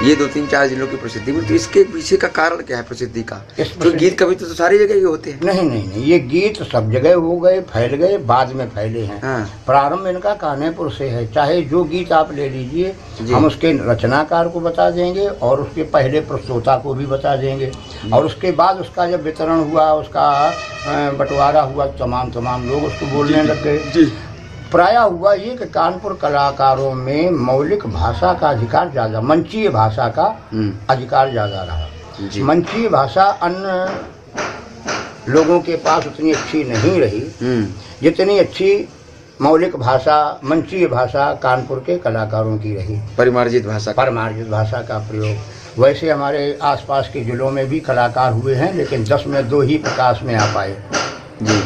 ये 2-3-4 जिलों की प्रसिद्धि मिली। तो इसके पीछे का कारण क्या है प्रसिद्धि का? तो गीत कविता तो सारी जगह ही होते हैं। नहीं, ये गीत सब जगह हो गए, फैल गए, बाद में फैले हैं। प्रारंभ इनका कान्हेपुर से है। चाहे जो गीत आप ले लीजिए, हम उसके रचनाकार को बता देंगे और उसके पहले प्रस्तोता को भी बता देंगे, और उसके बाद उसका जब वितरण हुआ, उसका बंटवारा हुआ, तमाम लोग उसको बोलने लग गए। प्रायः हुआ ये कि कानपुर कलाकारों में मौलिक भाषा का अधिकार ज़्यादा, मंचीय भाषा का अधिकार ज़्यादा रहा। मंचीय भाषा अन्य लोगों के पास उतनी अच्छी नहीं रही जितनी अच्छी मौलिक भाषा, मंचीय भाषा कानपुर के कलाकारों की रही। परिमार्जित भाषा का प्रयोग। वैसे हमारे आसपास के जिलों में भी कलाकार हुए हैं, लेकिन 10 में 2 ही प्रकाश में आ पाए जी।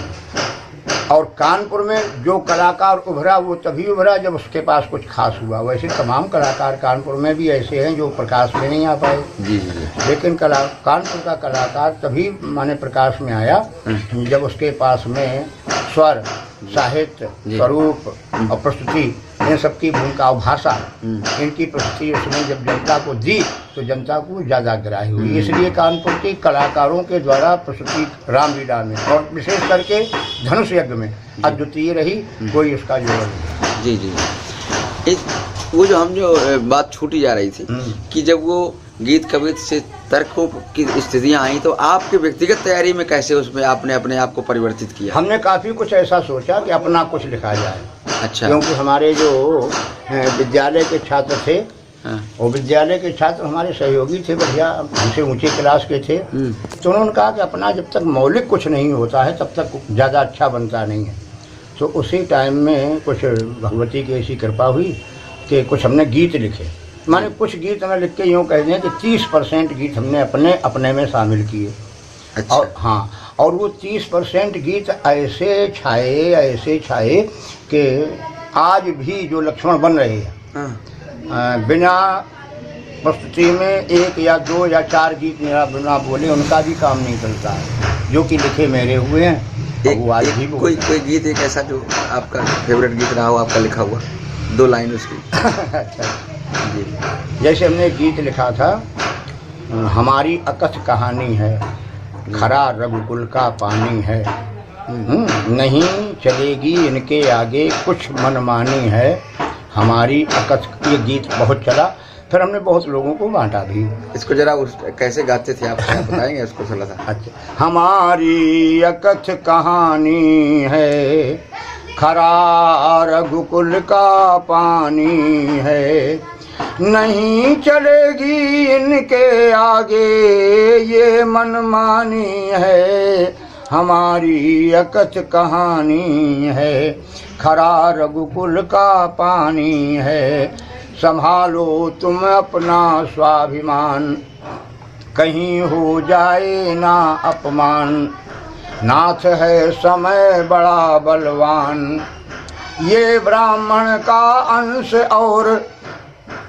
और कानपुर में जो कलाकार उभरा वो तभी उभरा जब उसके पास कुछ खास हुआ। वैसे तमाम कलाकार कानपुर में भी ऐसे हैं जो प्रकाश में नहीं आ पाए जी। लेकिन कानपुर का कलाकार तभी माने प्रकाश में आया जब उसके पास में स्वर, साहित्य, स्वरूप और प्रस्तुति, इन सबकी भूमिका और भाषा, इनकी प्रस्तुति उसने जब जनता को दी तो जनता को ज़्यादा ग्राह्य हुई। इसलिए कानपुर के कलाकारों के द्वारा प्रस्तुति रामलीला में और विशेष करके धनुष यज्ञ में अद्वितीय रही, कोई उसका जोड़ नहीं। जी। वो जो हम जो बात छूटी जा रही थी कि जब वो गीत कविता से तर्कों की स्थितियाँ आई तो आपके व्यक्तिगत तैयारी में कैसे उसमें आपने अपने आप को परिवर्तित किया? हमने काफ़ी कुछ ऐसा सोचा कि अपना कुछ लिखा जाए। अच्छा। क्योंकि हमारे जो विद्यालय के छात्र थे, और विद्यालय के छात्र हमारे सहयोगी थे, बढ़िया हमसे ऊंचे क्लास के थे, तो उन्होंने कहा कि अपना जब तक मौलिक कुछ नहीं होता है तब तक ज़्यादा अच्छा बनता नहीं है। तो उसी टाइम में कुछ भगवती की ऐसी कृपा हुई कि कुछ हमने गीत लिखे। माने कुछ गीत हमें लिख के यूँ कह दें कि 30% गीत हमने अपने में शामिल किए। अच्छा। और हाँ, और वो 30% गीत ऐसे छाए कि आज भी जो लक्ष्मण बन रहे हैं बिना प्रस्तुति में 1 या 2 या 4 गीत मेरा बिना बोले उनका भी काम नहीं चलता है, जो कि लिखे मेरे हुए हैं। वो आज भी कोई गीत एक ऐसा जो आपका फेवरेट गीत रहा हो, आपका लिखा हुआ, 2 लाइन उसकी। जी। जैसे हमने एक गीत लिखा था, हमारी अकथ कहानी है, खरा रघुकुल का पानी है, नहीं चलेगी इनके आगे कुछ मनमानी है, हमारी अकथ। ये गीत बहुत चला, फिर हमने बहुत लोगों को बांटा भी। इसको जरा कैसे गाते थे आप बताएंगे उसको थोड़ा सा? अच्छा, हमारी अकथ कहानी है, खरा रघुकुल का पानी है, नहीं चलेगी इनके आगे ये मनमानी है, हमारी अकथ कहानी है, खरा रघुकुल का पानी है, संभालो तुम अपना स्वाभिमान, कहीं हो जाए ना अपमान, नाथ है समय बड़ा बलवान, ये ब्राह्मण का अंश और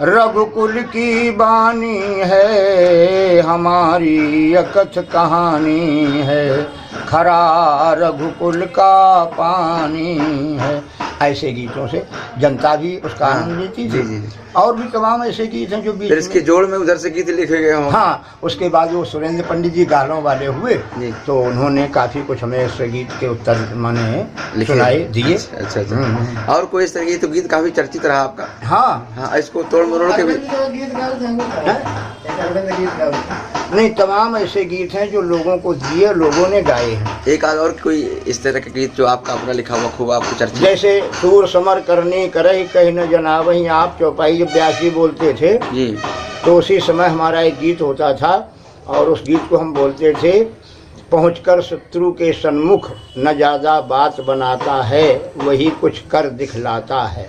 रघुकुल की बानी है, हमारी अकथ कहानी है, खरा रघुकुल का पानी है। ऐसे गीतों से जनता भी उसका आनंद लेती थी। जी। और भी तमाम ऐसे गीत हैं जो बीच फिर इसके जोड़ में उधर से गीत लिखे गए हों। हाँ, उसके बाद वो सुरेंद्र पंडित जी गालों वाले हुए, तो उन्होंने काफी कुछ हमें इस गीत के उत्तर माने सुनाए दिए। अच्छा। और कोई इस तरह तो गीत काफी चर्चित रहा आपका? हाँ, इसको तोड़ मरोड़ के नहीं, तमाम ऐसे गीत हैं जो लोगों को दिए, लोगों ने गाए हैं। एक आध और कोई इस तरह के गीत जो आपका अपना लिखा हुआ खूब आपको चर्चित? जैसे सूर समर करने करे कहीं न जनावही आप, चौपाई जब व्यास जी बोलते थे जी, तो उसी समय हमारा एक गीत होता था और उस गीत को हम बोलते थे, पहुंचकर शत्रु के सन्मुख न ज़्यादा बात बनाता है, वही कुछ कर दिखलाता है।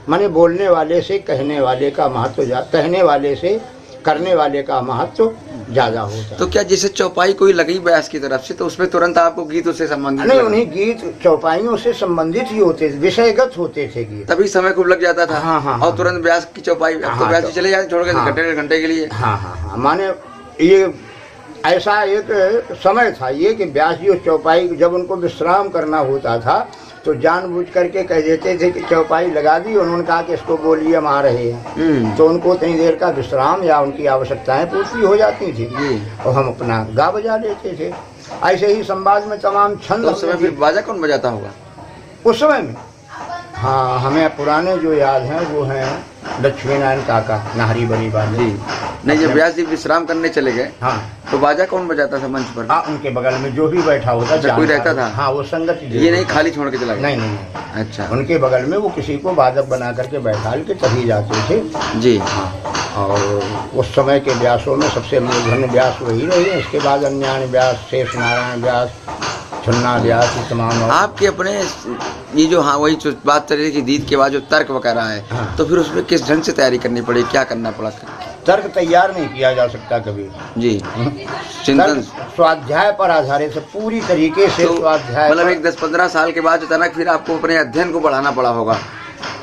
माने बोलने वाले से कहने वाले का महत्व, कहने वाले से करने वाले का महत्व ज़्यादा होता है। तो क्या जैसे चौपाई कोई लगी व्यास की तरफ से तो उसमें तुरंत आपको गीतों से संबंधित? नहीं, उन्हीं गीत चौपाइयों से संबंधित ही होते थे, विषयगत होते थे गीत। तभी समय खूब लग जाता था। हाँ, और तुरंत व्यास की चौपाई, तो व्यास जी चले जाते छोड़ के घंटे के लिए। हाँ, माने ये ऐसा एक समय था ये कि व्यास जी उस चौपाई जब उनको विश्राम करना होता था तो जानबूझ करके कह देते थे कि चौपाई लगा दी, उन्होंने कहा कि इसको बोलिए हम आ रहे हैं, तो उनको इतनी देर का विश्राम या उनकी आवश्यकताएं पूर्ति हो जाती थी और हम अपना गा बजा लेते थे। ऐसे ही संवाद में तमाम छंद। उस समय फिर बाजा कौन बजाता होगा उस समय में? हाँ, हमें पुराने जो याद हैं वो हैं लक्ष्मी नारायण काका नाहरी बड़ी बाजी। नहीं, जब व्यास जी विश्राम करने चले गए, हाँ, तो बाजा कौन बजाता था मंच पर? हाँ, उनके बगल में जो भी बैठा होता था, कोई रहता था? हाँ, वो संगत ये नहीं खाली छोड़ के चला गया? नहीं। अच्छा, उनके बगल में वो किसी को वादक बना करके बैठाल के तभी जाते थे जी। हाँ, और उस समय के व्यासों में सबसे मूर्धन्य व्यास वही रहे। इसके बाद अन्यान्य व्यास, शेष नारायण व्यास, छन्ना व्यास, तमाम। आपके अपने ये जो, हाँ, वही बात चल रही थी गीत के बाद जो तर्क वगैरह है, हाँ, तो फिर उसमें किस ढंग से तैयारी करनी पड़ी, क्या करना पड़ा? तर्क तैयार नहीं किया जा सकता कभी जी। चिंतन स्वाध्याय पर आधारित है पूरी तरीके से। तो स्वाध्याय मतलब एक 10-15 साल के बाद अचानक फिर आपको अपने अध्ययन को बढ़ाना पड़ा होगा।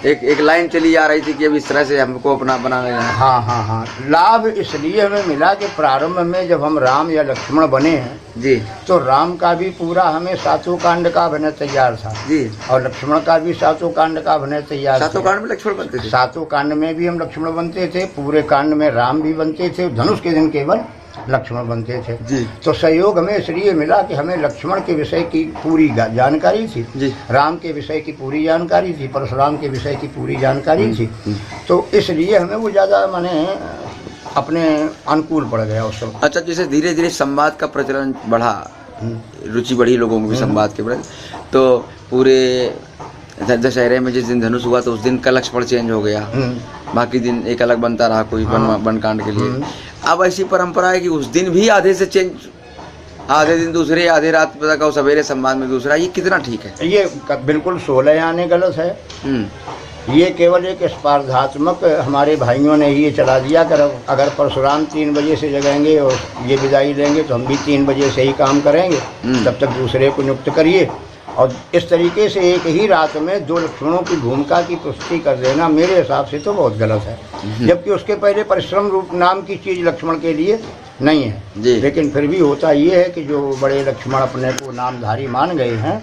एक लाइन चली आ रही थी कि अब इस तरह से हमको अपना बनाना है। हाँ। लाभ इसलिए हमें मिला कि प्रारंभ में जब हम राम या लक्ष्मण बने हैं जी, तो राम का भी पूरा हमें 7 कांड का अभिनय तैयार था जी, और लक्ष्मण का भी 7 कांड का अभिनय तैयार। 7 कांड में लक्ष्मण बनते थे? 7 कांड में भी हम लक्ष्मण बनते थे, पूरे कांड में राम भी बनते थे, धनुष के दिन केवल लक्ष्मण बनते थे जी। तो सहयोग हमें इसलिए मिला कि हमें लक्ष्मण के विषय की पूरी जानकारी थी जी, राम के विषय की पूरी जानकारी थी, परशुराम के विषय की पूरी जानकारी थी, तो इसलिए हमें वो ज़्यादा माने अपने अनुकूल पड़ गया उस समय। अच्छा, जैसे धीरे धीरे संवाद का प्रचलन बढ़ा, रुचि बढ़ी लोगों को भी संवाद के प्रति, तो पूरे दशहरे में जिस दिन धनुष हुआ तो उस दिन का लक्ष्मण चेंज हो गया, बाकी दिन एक अलग बनता रहा कोई वन कांड के लिए। अब ऐसी परंपरा है कि उस दिन भी आधे से चेंज, आधे दिन दूसरे, आधे रात तक और सवेरे संवाद में दूसरा, ये कितना ठीक है? ये बिल्कुल 16 आने गलत है। ये केवल एक स्पर्धात्मक हमारे भाइयों ने ये चला दिया कर, अगर परशुराम 3 बजे से जगेंगे और ये विदाई लेंगे तो हम भी 3 बजे से ही काम करेंगे, तब तक दूसरे को नियुक्त करिए। और इस तरीके से एक ही रात में 2 लक्ष्मणों की भूमिका की पुष्टि कर देना मेरे हिसाब से तो बहुत गलत है। जबकि उसके पहले परिश्रम रूप नाम की चीज़ लक्ष्मण के लिए नहीं है जी। लेकिन फिर भी होता ये है कि जो बड़े लक्ष्मण अपने को नामधारी मान गए हैं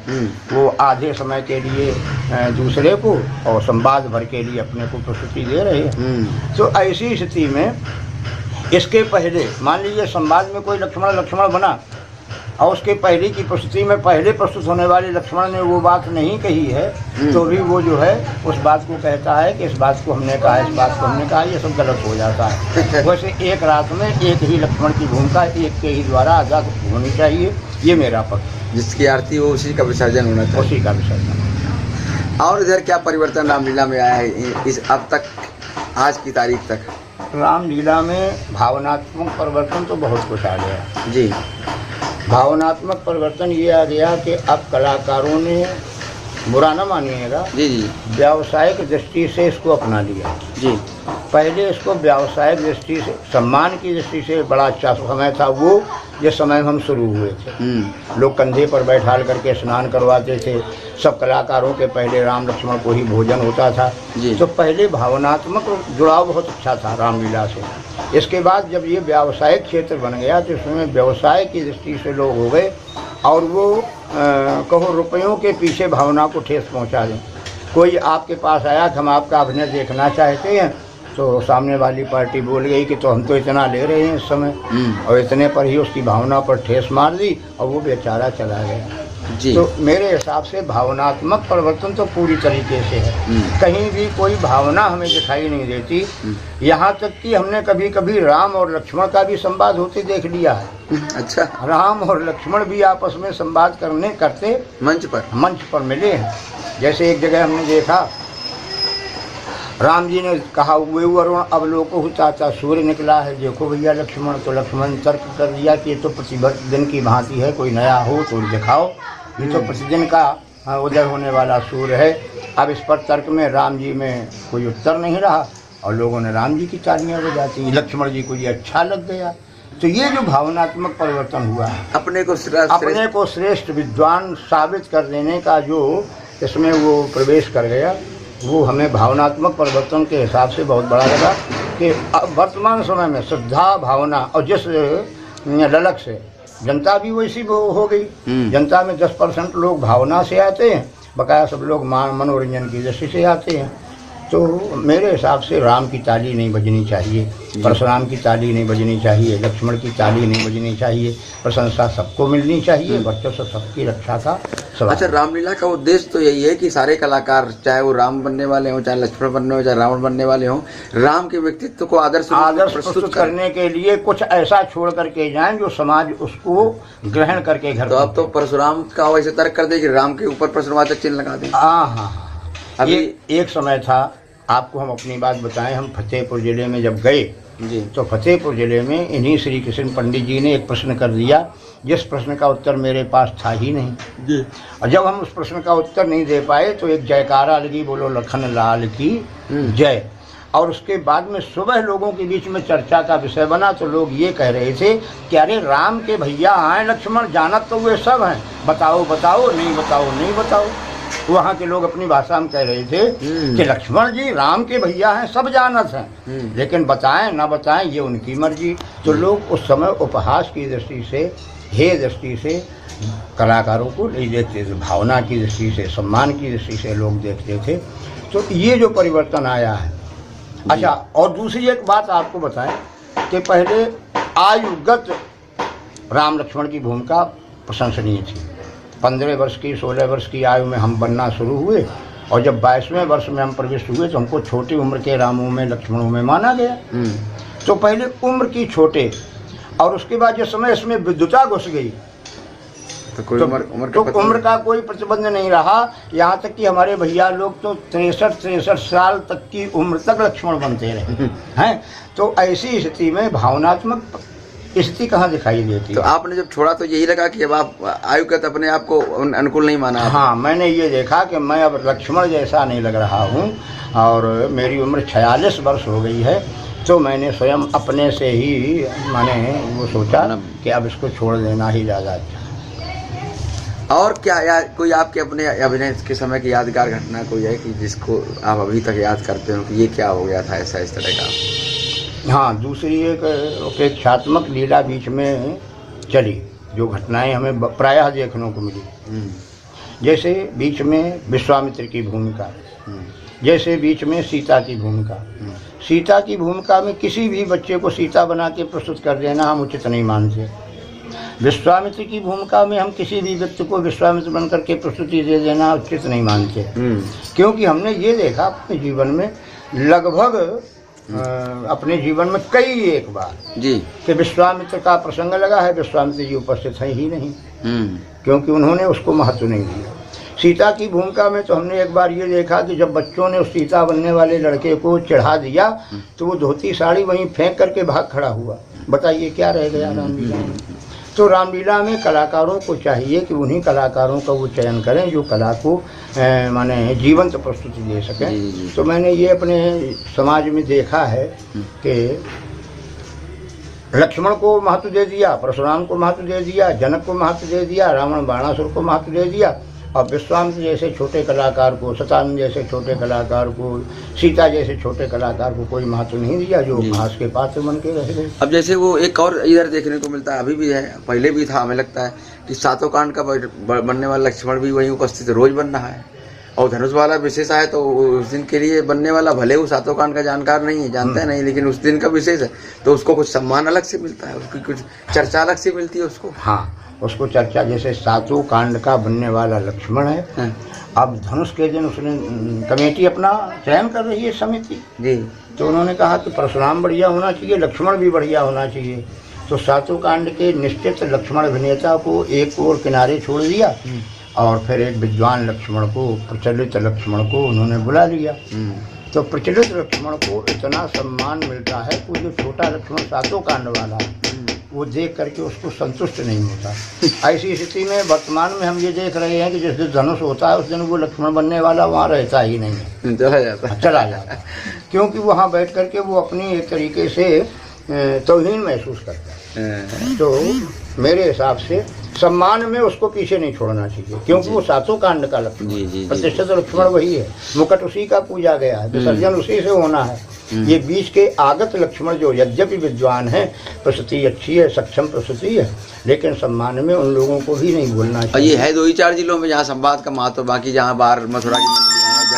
वो आधे समय के लिए दूसरे को और संवाद भर के लिए अपने को प्रस्तुति दे रहे हैं। तो ऐसी स्थिति में इसके पहले मान लीजिए संवाद में कोई लक्ष्मण बना और उसके पहले की प्रस्तुति में पहले प्रस्तुत होने वाले लक्ष्मण ने वो बात नहीं कही है तो भी वो जो है उस बात को कहता है कि इस बात को हमने कहा, इस बात को हमने कहा, ये सब गलत हो जाता है। वैसे एक रात में एक ही लक्ष्मण की भूमिका एक के ही द्वारा अदा होनी चाहिए, ये मेरा पक्ष। जिसकी आरती हो उसी का विसर्जन होना चाहिए, उसी का विसर्जन। और इधर क्या परिवर्तन रामलीला में आया है इस अब तक आज की तारीख तक? रामलीला में भावनात्मक परिवर्तन तो बहुत कुछ आ गया जी। भावनात्मक परिवर्तन ये आ गया कि अब कलाकारों ने, बुरा न मानिएगा, जी जी, व्यावसायिक दृष्टि से इसको अपना लिया जी। पहले इसको व्यावसायिक दृष्टि से, सम्मान की दृष्टि से बड़ा अच्छा समय था वो जिस समय हम शुरू हुए थे। लोग कंधे पर बैठाल करके स्नान करवाते थे, सब कलाकारों के पहले राम लक्ष्मण को ही भोजन होता था जी। तो पहले भावनात्मक जुड़ाव बहुत अच्छा था रामलीला से। इसके बाद जब ये व्यावसायिक क्षेत्र बन गया तो इसमें व्यवसाय की दृष्टि से लोग हो गए और वो कहो रुपयों के पीछे भावना को ठेस पहुंचा दें। कोई आपके पास आया कि हम आपका अभिनय देखना चाहते हैं तो सामने वाली पार्टी बोल गई कि तो हम तो इतना ले रहे हैं इस समय, और इतने पर ही उसकी भावना पर ठेस मार दी और वो बेचारा चला गया जी। तो मेरे हिसाब से भावनात्मक परिवर्तन तो पूरी तरीके से है, कहीं भी कोई भावना हमें दिखाई नहीं देती। यहाँ तक कि हमने कभी कभी राम और लक्ष्मण का भी संवाद होते देख लिया है। अच्छा, राम और लक्ष्मण भी आपस में संवाद करते मंच पर मिले हैं। जैसे एक जगह हमने देखा राम जी ने कहा वे वरुण अब लोको होता था, सूर्य निकला है, देखो भैया लक्ष्मण। तो लक्ष्मण तर्क कर दिया कि ये तो प्रतिदिन की भांति है, कोई नया हो तो दिखाओ, ये तो प्रतिदिन का उदय होने वाला सूर्य है। अब इस पर तर्क में राम जी में कोई उत्तर नहीं रहा और लोगों ने राम जी की तालियां बजाती, लक्ष्मण जी को ये अच्छा लग गया। तो ये जो भावनात्मक परिवर्तन हुआ है, अपने को श्रेष्ठ विद्वान साबित कर देने का जो इसमें वो प्रवेश कर गया, वो हमें भावनात्मक परिवर्तन के हिसाब से बहुत बड़ा लगा कि वर्तमान समय में श्रद्धा भावना और जिस ललक से जनता भी वैसी हो गई। जनता में 10% लोग भावना से आते हैं, बकाया सब लोग मनोरंजन की दृष्टि से आते हैं। तो मेरे हिसाब से राम की ताली नहीं बजनी चाहिए, परशुराम की ताली नहीं बजनी चाहिए, लक्ष्मण की ताली नहीं बजनी चाहिए, प्रशंसा सबको मिलनी चाहिए, वर्चस्व सबकी रक्षा का सवाल। अच्छा, रामलीला का उद्देश्य तो यही है कि सारे कलाकार, चाहे वो राम बनने वाले हों, चाहे लक्ष्मण बनने हो, चाहे रावण बनने वाले हों, राम के व्यक्तित्व को आदर्श प्रस्तुत करने के लिए कुछ ऐसा छोड़ करके जाएं जो समाज उसको ग्रहण करके घर। तो अब तो परशुराम का वैसे तर्क कर दे कि राम के ऊपर प्रश्नवाचक चिन्ह लगा दें। हाँ, अभी एक समय था, आपको हम अपनी बात बताएं, हम फतेहपुर जिले में जब गए जी, तो फतेहपुर जिले में इन्हीं श्री कृष्ण पंडित जी ने एक प्रश्न कर दिया जिस प्रश्न का उत्तर मेरे पास था ही नहीं जी। और जब हम उस प्रश्न का उत्तर नहीं दे पाए तो एक जयकारा लगी, बोलो लखन लाल की जय। और उसके बाद में सुबह लोगों के बीच में चर्चा का विषय बना तो लोग ये कह रहे थे कि अरे राम के भैया आए लक्ष्मण, जानत तो वे सब हैं, बताओ बताओ, नहीं बताओ नहीं बताओ। वहाँ के लोग अपनी भाषा में कह रहे थे कि लक्ष्मण जी राम के भैया हैं, सब जानत हैं, लेकिन बताएं ना बताएं ये उनकी मर्जी। तो लोग उस समय उपहास की दृष्टि से, हे दृष्टि से कलाकारों को नहीं देखते थे, भावना की दृष्टि से, सम्मान की दृष्टि से लोग देखते थे। तो ये जो परिवर्तन आया है। अच्छा, और दूसरी एक बात आपको बताएं कि पहले आयुगत राम लक्ष्मण की भूमिका प्रशंसनीय थी। 15 वर्ष की 16 वर्ष की आयु में हम बनना शुरू हुए और जब 22वें वर्ष में हम प्रविष्ट हुए तो हमको छोटी उम्र के रामों में लक्ष्मणों में माना गया। तो पहले उम्र की छोटे और उसके बाद जो समय इसमें विद्युता घुस गई तो कोई उम्र का कोई प्रतिबंध नहीं रहा। यहाँ तक कि हमारे भैया लोग तो 63 साल तक की उम्र तक लक्ष्मण बनते रहे हैं। तो ऐसी स्थिति में भावनात्मक स्थिति कहाँ दिखाई देती। तो आपने जब छोड़ा तो यही लगा कि अब आप आयुगत अपने आप को अनुकूल नहीं माना? हाँ, मैंने ये देखा कि मैं अब लक्ष्मण जैसा नहीं लग रहा हूँ और मेरी उम्र 46 वर्ष हो गई है। तो मैंने स्वयं अपने से ही मैंने वो सोचा कि अब इसको छोड़ देना ही ज़्यादा अच्छा। और क्या कोई आपके अपने अभिनय के समय की यादगार घटना कोई है कि जिसको आप अभी तक याद करते हो कि ये क्या हो गया था ऐसा, इस तरह का? हाँ, दूसरी एक अपेक्षात्मक लीला बीच में चली, जो घटनाएं हमें प्रायः देखने को मिली। जैसे बीच में विश्वामित्र की भूमिका, जैसे बीच में सीता की भूमिका। सीता की भूमिका में किसी भी बच्चे को सीता बना के प्रस्तुत कर देना हम उचित नहीं मानते। विश्वामित्र की भूमिका में हम किसी भी व्यक्ति को विश्वामित्र बनकर के प्रस्तुति दे देना उचित नहीं मानते, क्योंकि हमने ये देखा अपने जीवन में लगभग अपने जीवन में कई एक बार जी कि विश्वामित्र का प्रसंग लगा है, विश्वामित्र जी उपस्थित हैं ही नहीं, क्योंकि उन्होंने उसको महत्व नहीं दिया। सीता की भूमिका में तो हमने एक बार ये देखा कि जब बच्चों ने उस सीता बनने वाले लड़के को चढ़ा दिया तो वो धोती साड़ी वहीं फेंक करके भाग खड़ा हुआ। बताइए क्या रह गया रामलीला में। तो रामलीला में कलाकारों को चाहिए कि उन्हीं कलाकारों का वो चयन करें जो कला को माने जीवंत प्रस्तुति दे सकें। तो मैंने ये अपने समाज में देखा है कि लक्ष्मण को महत्व दे दिया, परशुराम को महत्व दे दिया, जनक को महत्व दे दिया, रावण बाणासुर को महत्व दे दिया, और विश्वामित्र जैसे छोटे कलाकार को, शतानंद जैसे छोटे कलाकार को, सीता जैसे छोटे कलाकार को कोई महत्व नहीं दिया, जो घास के पात्र बन के रह गए। अब जैसे वो एक और इधर देखने को मिलता है, अभी भी है, पहले भी था, हमें लगता है कि सातों कांड का बनने वाला लक्ष्मण भी वहीं उपस्थित रोज बन रहा है, और धनुष वाला विशेष है तो उस दिन के लिए बनने वाला, भले वो सातों कांड का जानकार नहीं है, जानता नहीं, लेकिन उस दिन का विशेष है तो उसको कुछ सम्मान अलग से मिलता है, उसकी कुछ चर्चा अलग से मिलती है उसको। हाँ, उसको चर्चा, जैसे सातों कांड का बनने वाला लक्ष्मण है। अब धनुष के दिन उसने कमेटी अपना चयन कर रही है समिति जी, तो उन्होंने कहा कि परशुराम बढ़िया होना चाहिए, लक्ष्मण भी बढ़िया होना चाहिए। तो सातों कांड के निश्चित लक्ष्मण अभिनेता को एक और किनारे छोड़ दिया और फिर एक विद्वान लक्ष्मण को, प्रचलित लक्ष्मण को उन्होंने बुला लिया। तो प्रचलित लक्ष्मण को इतना सम्मान मिलता है कि जो छोटा लक्ष्मण सातों कांड वाला वो देख करके उसको संतुष्ट नहीं होता। ऐसी स्थिति में वर्तमान में हम ये देख रहे हैं कि जिस दिन धनुष होता है उस दिन वो लक्ष्मण बनने वाला वहाँ रहता ही नहीं है, चला जाता है, क्योंकि वहाँ बैठ करके वो अपनी एक तरीके से तौहीन महसूस करता है। तो मेरे हिसाब से सम्मान में उसको पीछे नहीं छोड़ना चाहिए, क्योंकि वो सातों कांड का लक्ष्मण, प्रतिष्ठित लक्ष्मण वही है, मुकुट उसी का पूजा गया है, विसर्जन उसी से होना है। ये बीच के आगत लक्ष्मण जो यद्यपि विद्वान है, प्रस्तुति अच्छी है, सक्षम प्रस्तुति है, लेकिन सम्मान में उन लोगों को भी नहीं बोलना चाहिए। ये है 2-4 जिलों में जहाँ संवाद का महत्व, बाकी जहाँ बाहर मथुरा की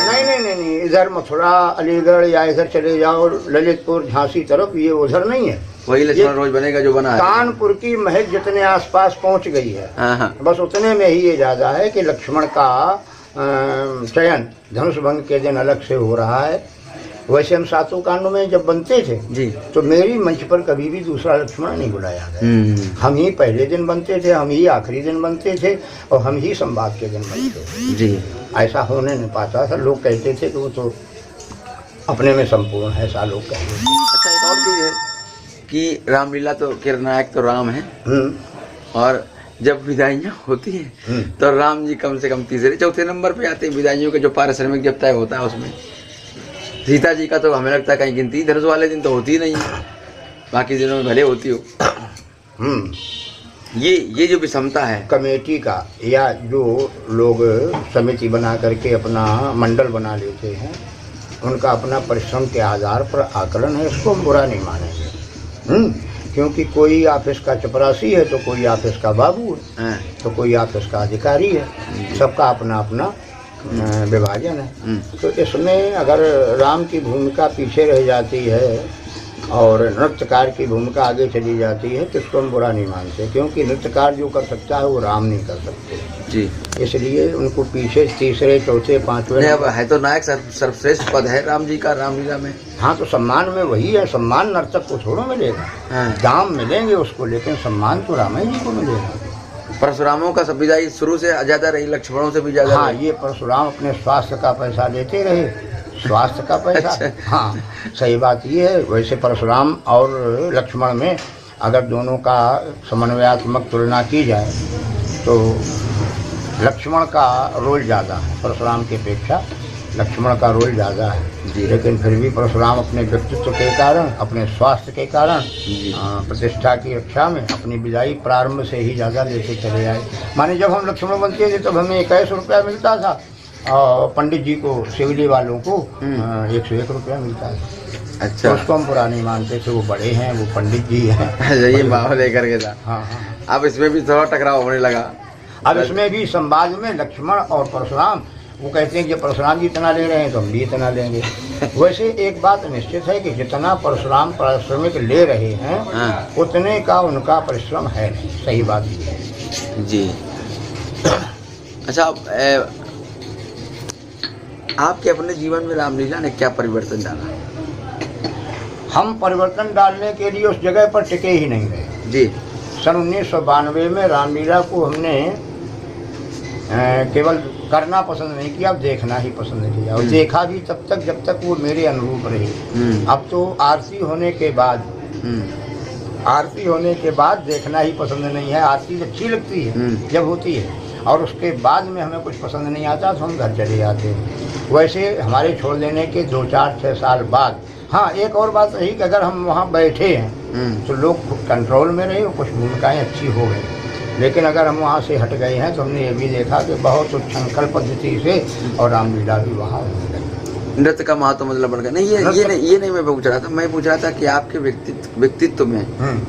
नहीं, इधर मथुरा, अलीगढ़ या इधर चले जाओ ललितपुर, झांसी तरफ, ये उधर नहीं है। वही लक्ष्मण रोज बनेगा जो बना है। कानपुर की महज जितने आसपास पहुंच गई है, बस उतने में ही ये ज्यादा है कि लक्ष्मण का चयन धनुष भंग के दिन अलग से हो रहा है। वैसे हम सातों कांडों में जब बनते थे जी, तो मेरी मंच पर कभी भी दूसरा लक्ष्मण नहीं बुलाया गया। हम ही पहले दिन बनते थे, हम ही आखिरी दिन बनते थे, और हम ही संवाद के दिन बनते थे जी। ऐसा होने नहीं पाता था। लोग कहते थे कि वो तो अपने में संपूर्ण है, ऐसा लोग कहते थे। अच्छा, एक और चीज़ है कि रामलीला तो निर्णायक तो राम है, और जब विदाइयाँ होती हैं तो राम जी कम से कम तीसरे चौथे नंबर पे आते हैं। विदाइयों का जो पारिश्रमिक जब तय होता है उसमें सीता जी का तो हमें लगता है कहीं गिनती धनुष वाले दिन तो होती नहीं है, बाकी दिनों में भले होती हो। ये जो विषमता है कमेटी का, या जो लोग समिति बना करके अपना मंडल बना लेते हैं, उनका अपना परिश्रम के आधार पर आकलन है, इसको हम बुरा नहीं मानेंगे। क्योंकि कोई ऑफिस का चपरासी है तो कोई ऑफिस का बाबू है, तो कोई ऑफिस का अधिकारी है, सबका अपना अपना विभाजन है। तो इसमें अगर राम की भूमिका पीछे रह जाती है और नृत्यकार की भूमिका आगे चली जाती है तो इसको हम बुरा नहीं मानते, क्योंकि नृत्यकार जो कर सकता है वो राम नहीं कर सकते जी। इसलिए उनको पीछे तीसरे चौथे पांचवें है तो नायक सर्वश्रेष्ठ पद है राम जी का रामलीला में। हाँ, तो सम्मान में वही है। सम्मान नर्तक को थोड़ा मिलेगा, दाम मिलेंगे उसको, लेकिन सम्मान तो राम जी को मिलेगा। परशुरामों का सब विदाई शुरू से ज्यादा रही, लक्ष्मणों से भी ज्यादा। हाँ, ये परशुराम अपने स्वास्थ्य का पैसा लेते रहे, स्वास्थ्य का पैसा। अच्छा। हाँ, सही बात ये है। वैसे परशुराम और लक्ष्मण में अगर दोनों का समन्वयात्मक तुलना की जाए तो लक्ष्मण का रोल ज़्यादा है, परशुराम की अपेक्षा लक्ष्मण का रोल ज़्यादा है। लेकिन फिर भी परशुराम अपने व्यक्तित्व के कारण, अपने स्वास्थ्य के कारण, प्रतिष्ठा की रक्षा में अपनी विदाई प्रारंभ से ही ज़्यादा लेते चले आए। माने जब हम लक्ष्मण बनते थे तब हमें 21 रुपया मिलता था, और पंडित जी को शिवली वालों को 101 रुपया मिलता है। अच्छा, तो उसको हम बुरा नहीं मानते थे, वो बड़े हैं, वो पंडित जी हैं। अच्छा, ये भाव लेकर के था। हाँ हाँ। अब इसमें भी थोड़ा टकराव होने लगा। अब इसमें भी संवाद में लक्ष्मण और परशुराम, वो कहते हैं कि परिश्रम जी इतना ले रहे हैं तो हम भी इतना लेंगे। वैसे एक बात निश्चित है कि जितना परशुराम पारिश्रमिक ले रहे हैं उतने का उनका परिश्रम है नहीं। सही बात ये है जी। अच्छा, आपके अपने जीवन में रामलीला ने क्या परिवर्तन डाला? हम परिवर्तन डालने के लिए उस जगह पर टिके ही नहीं रहे जी। सन 1992 में रामलीला को हमने केवल करना पसंद नहीं किया, अब देखना ही पसंद किया। और देखा भी तब तक जब तक वो मेरे अनुरूप रही। अब तो आरती होने के बाद देखना ही पसंद नहीं है। आरती अच्छी लगती है जब होती है, और उसके बाद में हमें कुछ पसंद नहीं आता तो हम घर चले जाते हैं। वैसे हमारे छोड़ देने के 2-4-6 साल बाद, हाँ, एक और बात रही कि अगर हम वहाँ बैठे हैं तो लोग कंट्रोल में रहे, कुछ भूमिकाएं अच्छी हो गई। लेकिन अगर हम वहाँ से हट गए हैं तो हमने ये भी देखा कि बहुत उच्छृंखल पद्धति से और रामलीला भी वहाँ होने लगी। नृत्य का महत्व मतलब बढ़ गया। नहीं, ये नहीं मैं पूछ रहा था। मैं पूछ रहा था कि आपके व्यक्तित्व में,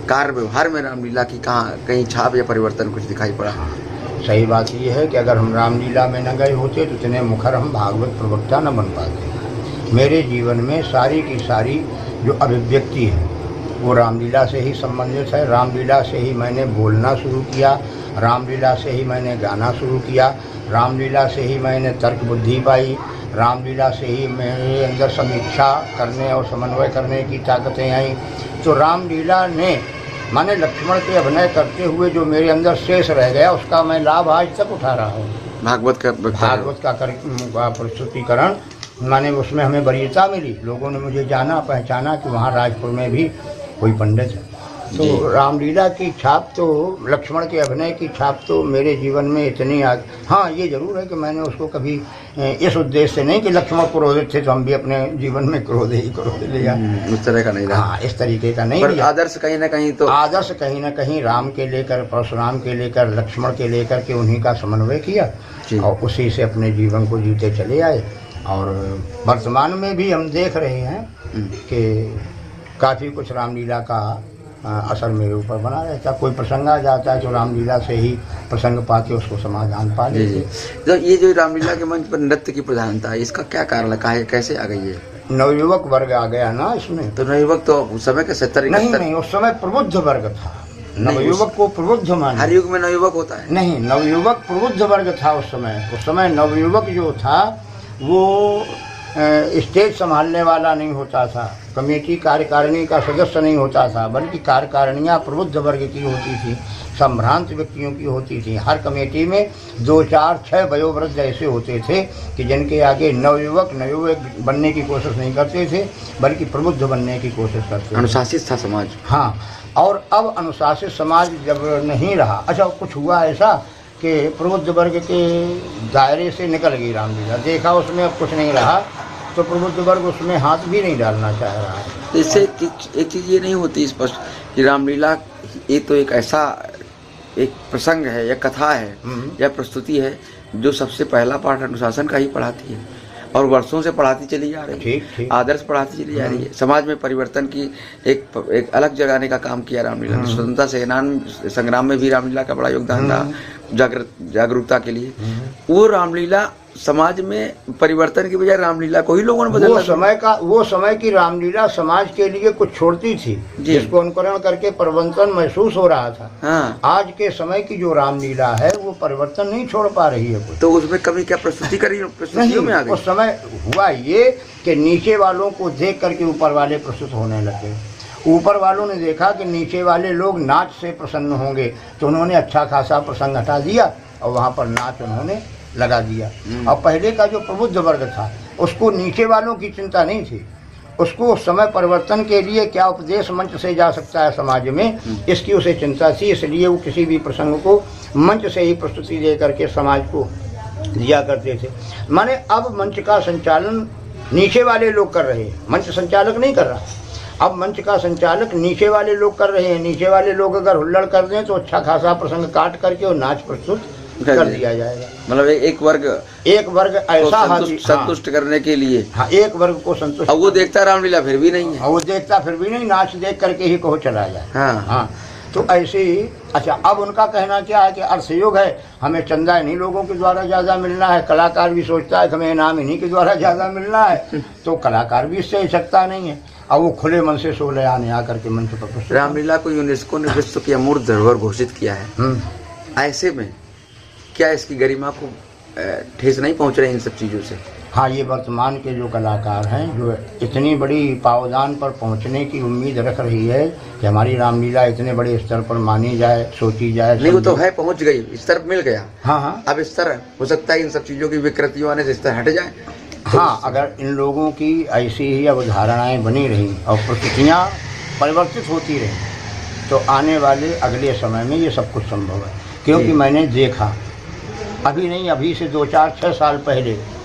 कार्य व्यवहार में रामलीला की कहीं छाप या परिवर्तन कुछ दिखाई पड़ा? सही बात ये है कि अगर हम रामलीला में न गए होते तो इतने मुखर हम भागवत प्रवक्ता न बन पाते। मेरे जीवन में सारी की सारी जो अभिव्यक्ति है वो रामलीला से ही संबंधित है। रामलीला से ही मैंने बोलना शुरू किया, रामलीला से ही मैंने गाना शुरू किया, रामलीला से ही मैंने तर्क बुद्धि पाई, रामलीला से ही मेरे अंदर समीक्षा करने और समन्वय करने की ताकतें आई। तो रामलीला ने माने लक्ष्मण के अभिनय करते हुए जो मेरे अंदर शेष रह गया उसका मैं लाभ आज तक उठा रहा हूँ। भागवत का प्रस्तुतिकरण माने उसमें हमें वरीयता मिली, लोगों ने मुझे जाना पहचाना कि वहाँ राजपुर में भी कोई पंडित है। तो रामलीला की छाप तो, लक्ष्मण के अभिनय की छाप तो मेरे जीवन में इतनी हाँ, ये जरूर है कि मैंने उसको कभी इस उद्देश्य से नहीं कि लक्ष्मण क्रोधित थे तो हम भी अपने जीवन में क्रोध लिया, उस तरह का नहीं रहा। हाँ, इस तरीके का नहीं लिया। आदर्श कहीं ना कहीं तो, आदर्श कहीं ना कहीं राम के लेकर, परशुराम के लेकर, लक्ष्मण के लेकर के उन्हीं का समन्वय किया और उसी से अपने जीवन को जीते चले आए। और वर्तमान में भी हम देख रहे हैं कि काफ़ी कुछ रामलीला का असर मेरे ऊपर बना रहता। कोई प्रसंग आ जाता है तो रामलीला से ही प्रसंग पाके उसको समाधान पा लेते। तो ये जो रामलीला के मंच पर नृत्य की प्रधानता है, इसका क्या कारण है, कैसे आ गई है? नवयुवक वर्ग आ गया ना इसमें। तो नवयुवक तो उस समय के 70 नहीं, उस समय प्रबुद्ध वर्ग था। नवयुवक को प्रबुद्ध माना। हर युग में नवयुवक होता है? नहीं, नवयुवक प्रबुद्ध वर्ग था उस समय। उस समय नवयुवक जो था वो स्टेज संभालने वाला नहीं होता था, कमेटी कार्यकारिणी का सदस्य नहीं होता था, बल्कि कार्यकारिणियाँ प्रबुद्ध वर्ग की होती थी, संभ्रांत व्यक्तियों की होती थी। हर कमेटी में 2-4-6 वयोवृद्ध ऐसे होते थे कि जिनके आगे नवयुवक बनने की कोशिश नहीं करते थे, बल्कि प्रबुद्ध बनने की कोशिश करते थे। अनुशासित था समाज। हाँ, और अब अनुशासित समाज जब नहीं रहा, अच्छा कुछ हुआ ऐसा कि प्रबुद्ध वर्ग के दायरे से निकल गई रामलीला, देखा उसमें अब कुछ नहीं रहा तो प्रबुद्ध वर्ग उसमें हाथ भी नहीं डालना चाह रहा है। तो इससे एक चीज़ ये नहीं होती स्पष्ट कि रामलीला ये तो एक ऐसा एक प्रसंग है या कथा है या प्रस्तुति है जो सबसे पहला पाठ अनुशासन का ही पढ़ाती है और वर्षों से पढ़ाती चली जा रही है, आदर्श पढ़ाती चली जा रही है। समाज में परिवर्तन की एक अलग जगाने का काम किया रामलीला ने। स्वतंत्रता सेनान संग्राम में भी रामलीला का बड़ा योगदान रहा, जागरूकता के लिए। वो रामलीला समाज में परिवर्तन की बजाय रामलीला को ही लोगों ने बदला। वो समय की रामलीला समाज के लिए कुछ छोड़ती थी जिसको अनुकरण करके परिवर्तन महसूस हो रहा था। हाँ। आज के समय की जो रामलीला है वो परिवर्तन नहीं छोड़ पा रही है कुछ। तो उसमें कमी क्या प्रस्तुतियों में आ गई? उस समय हुआ ये कि नीचे वालों को देख करके ऊपर वाले प्रस्तुत होने लगे। ऊपर वालों ने देखा कि नीचे वाले लोग नाच से प्रसन्न होंगे तो उन्होंने अच्छा खासा प्रसंग हटा दिया और वहाँ पर नाच उन्होंने लगा दिया। और पहले का जो प्रबुद्ध वर्ग था उसको नीचे वालों की चिंता नहीं थी, उसको उस समय परिवर्तन के लिए क्या उपदेश मंच से जा सकता है समाज में, इसकी उसे चिंता थी। इसलिए वो किसी भी प्रसंग को मंच से ही प्रस्तुति दे करके समाज को दिया करते थे। माने अब मंच का संचालन नीचे वाले लोग कर रहे हैं, मंच संचालक नहीं कर रहा। अब मंच का संचालक नीचे वाले लोग कर रहे हैं। नीचे वाले लोग अगर हुल्लड़ कर दें तो अच्छा खासा प्रसंग काट करके और नाच प्रस्तुत कर दिया। दिया जाएगा। मतलब एक वर्ग ऐसा संतुष्ट करने के लिए। हाँ, एक वर्ग को संतुष्ट। अब वो देखता रामलीला फिर भी नहीं है, और वो देखता फिर भी नहीं, नाच देख करके ही कहो चला जाए। हाँ हाँ, तो ऐसे ही। अच्छा, अब उनका कहना क्या है कि अर्थयोग है, हमें चंदा इन्हीं लोगों के द्वारा ज़्यादा मिलना है। कलाकार भी सोचता है कि हमें इनाम इन्हीं के द्वारा ज़्यादा मिलना है, तो कलाकार भी इससे सकता नहीं है। अब वो खुले मन से 16 आने आकर के मंच पर प्रस्तुत। रामलीला को यूनेस्को ने विश्व की अमूर्त धरोहर घोषित किया है। ऐसे में क्या इसकी गरिमा को ठेस नहीं पहुंच रही इन सब चीज़ों से? हाँ, ये वर्तमान के जो कलाकार हैं, जो इतनी बड़ी पावदान पर पहुंचने की उम्मीद रख रही है कि हमारी रामलीला इतने बड़े स्तर पर मानी जाए, सोची जाए। नहीं, वो तो है, पहुंच गई, स्तर मिल गया। हाँ हाँ, अब स्तर हो सकता है इन सब चीज़ों की विकृतियों आने से स्तर हट जाए। हाँ, अगर इन लोगों की ऐसी ही अवधारणाएं बनी रही और परिस्थितियाँ परिवर्तित होती रही, तो आने वाले अगले समय में ये सब कुछ संभव है। क्योंकि मैंने देखा, अभी नहीं, अभी से 2-4-6 साल पहले,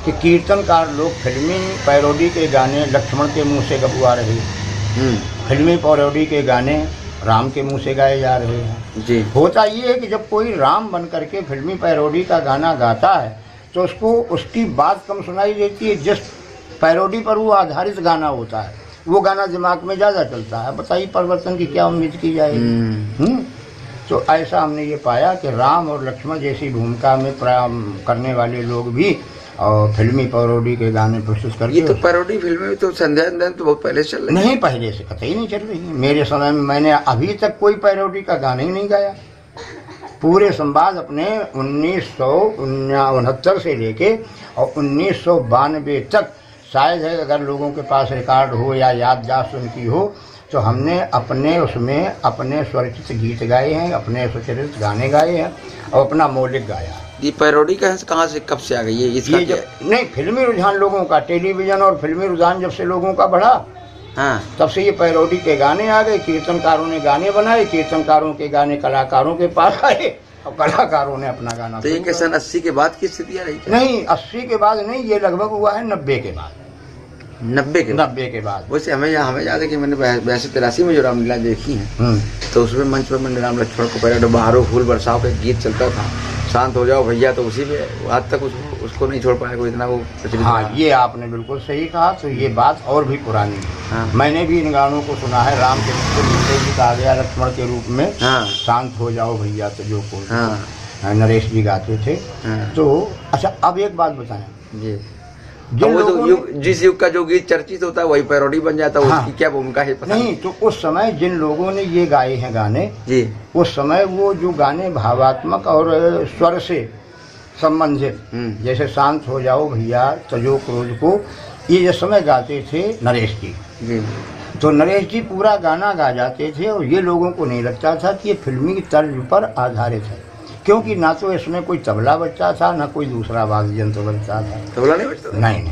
कि कीर्तनकार लोग फिल्मी पैरोडी के गाने लक्ष्मण के मुंह से गवा रहे हैं, फिल्मी पैरोडी के गाने राम के मुंह से गाए जा रहे हैं जी। होता ये है कि जब कोई राम बन करके फिल्मी पैरोडी का गाना गाता है, तो उसको उसकी बात कम सुनाई देती है, जिस पैरोडी पर वो आधारित गाना होता है वो गाना दिमाग में ज़्यादा चलता है। बताइए, परिवर्तन की क्या उम्मीद की जाएगी? तो ऐसा हमने ये पाया कि राम और लक्ष्मण जैसी भूमिका में करने वाले लोग भी और फिल्मी पैरोडी के गाने प्रस्तुत करके। ये तो पैरोडी फिल्में भी तो संध्या तो बहुत पहले चल रही। नहीं, पहले से कतई नहीं चल रही है। मेरे समय में मैंने अभी तक कोई पैरोडी का गाना ही नहीं गाया। पूरे संवाद अपने 1969 से लेके और 1992 तक, शायद है अगर लोगों के पास रिकॉर्ड हो या याददाश्त उनकी हो, तो हमने अपने उसमें अपने स्वरचित गीत गाए हैं, अपने स्वरचित गाने गाए हैं और अपना मौलिक गाया। ये पैरोडी कहाँ से कब से आ गई है? इसका ये नहीं, फिल्मी रुझान लोगों का, टेलीविजन और फिल्मी रुझान जब से लोगों का बढ़ा, हाँ, तब से ये पैरोडी के गाने आ गए। कीर्तनकारों ने गाने बनाए, कीर्तनकारों के गाने कलाकारों के पास आए और कलाकारों ने अपना गाना। तो ये सन 80 के बाद की स्थिति आ रही है? नहीं, 80 के बाद नहीं, ये लगभग हुआ है 90 के बाद। 90 के बाद। वैसे हमें याद है कि मैंने 82-83 में जो रामलीला देखी है, तो उसमें मंच पर मैंने राम लक्ष्मण को पैरोडी बहारो फूल बरसाओ का गीत चलता था, शांत हो जाओ भैया, तो उसी में आज तक उसको नहीं छोड़ पाया कोई, इतना वो प्रचलित। हाँ, ये आपने बिल्कुल सही कहा। तो ये बात और भी पुरानी है। हाँ। मैंने भी इन गानों को सुना है। राम के भी कहा गया लक्ष्मण के रूप में। हाँ। शांत हो जाओ भैया, तो जो को हाँ। नरेश जी गाते थे। हाँ। तो अच्छा, अब एक बात बताएं जी, वो तो जिस युग का जो गीत चर्चित होता है वही पैरोडी बन जाता है। हाँ। उसकी क्या भूमिका है पता नहीं, तो उस समय जिन लोगों ने ये गाए हैं गाने जी, उस समय वो जो गाने भावात्मक और स्वर से संबंधित, जैसे शांत हो जाओ भैया, तजो क्रोध को, ये जिस समय गाते थे नरेश जी, तो नरेश जी पूरा गाना गा जाते थे और ये लोगों को नहीं लगता था कि ये फिल्मी तर्ज पर आधारित है, क्योंकि ना तो इसमें कोई तबला बजता था, ना कोई दूसरा वाद्य यंत्र बजता था। तबला नहीं बजता? नहीं,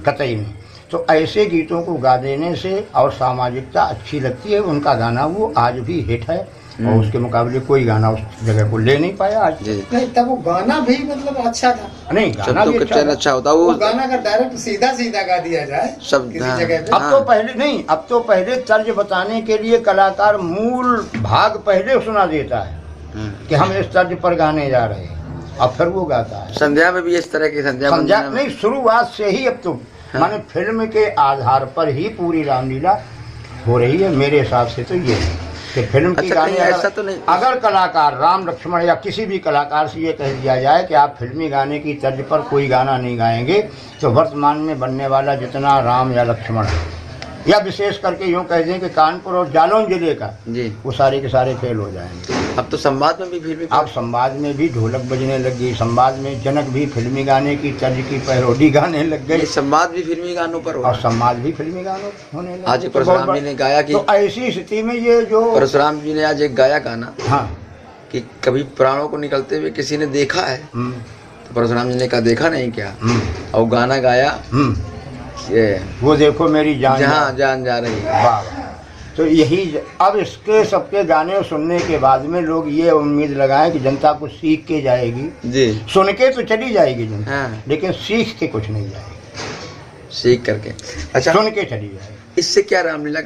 कतई नहीं। तो ऐसे गीतों को गा देने से और सामाजिकता अच्छी लगती है, उनका गाना वो आज भी हिट है और उसके मुकाबले कोई गाना उस जगह को ले नहीं पाया आज। नहीं, तब वो गाना भी मतलब अच्छा था। नहीं, गाना भी अच्छा होता, वो गाना का डायरेक्ट सीधा गा दिया जाए सब किसी जगह पे। अब तो पहले नहीं, अब तो पहले तर्ज बताने के लिए कलाकार मूल भाग पहले सुना देता है कि हम इस तर्ज पर गाने जा रहे हैं, और फिर वो गाता है। संध्या में भी इस तरह की संध्या नहीं, शुरुआत से ही अब तो माने फिल्म के आधार पर ही पूरी रामलीला हो रही है। मेरे हिसाब से तो ये है कि फिल्म की गाने ऐसा तो नहीं, अगर कलाकार राम लक्ष्मण या किसी भी कलाकार से ये कह दिया जाए कि आप फिल्मी गाने की तर्ज पर कोई गाना नहीं गाएंगे, तो वर्तमान में बनने वाला जितना राम या लक्ष्मण है, या विशेष करके यूँ कह दें कि कानपुर और जालौन जिले का जी, वो सारे के सारे फेल हो जाएंगे। अब तो संवाद में भी फिल्मी, अब संवाद में भी ढोलक बजने लग गई, संवाद में जनक भी फिल्मी गाने की तर्ज की पैरोडी गाने लग गई, संवाद भी फिल्मी गानों पर और संवाद भी फिल्मी गानों होने लगे। आज परशुराम जी ने गाया कि, तो ऐसी स्थिति में ये जो परशुराम जी ने आज एक गाया गाना, हाँ, कि कभी प्राणों को निकलते हुए किसी ने देखा है, तो परशुराम जी ने कहा देखा नहीं क्या, और गाना गाया वो देखो मेरी जान जान जा रही है। वाह। तो यही अब इसके सबके गाने सुनने के बाद में लोग ये उम्मीद लगाएं कि जनता कुछ सीख के जाएगी जी, सुन के तो चली जाएगी जनता, हाँ। लेकिन सीख के कुछ नहीं जाएगी, सीख करके। अच्छा, सुन के चली जाएगी। इससे क्या रामलीला का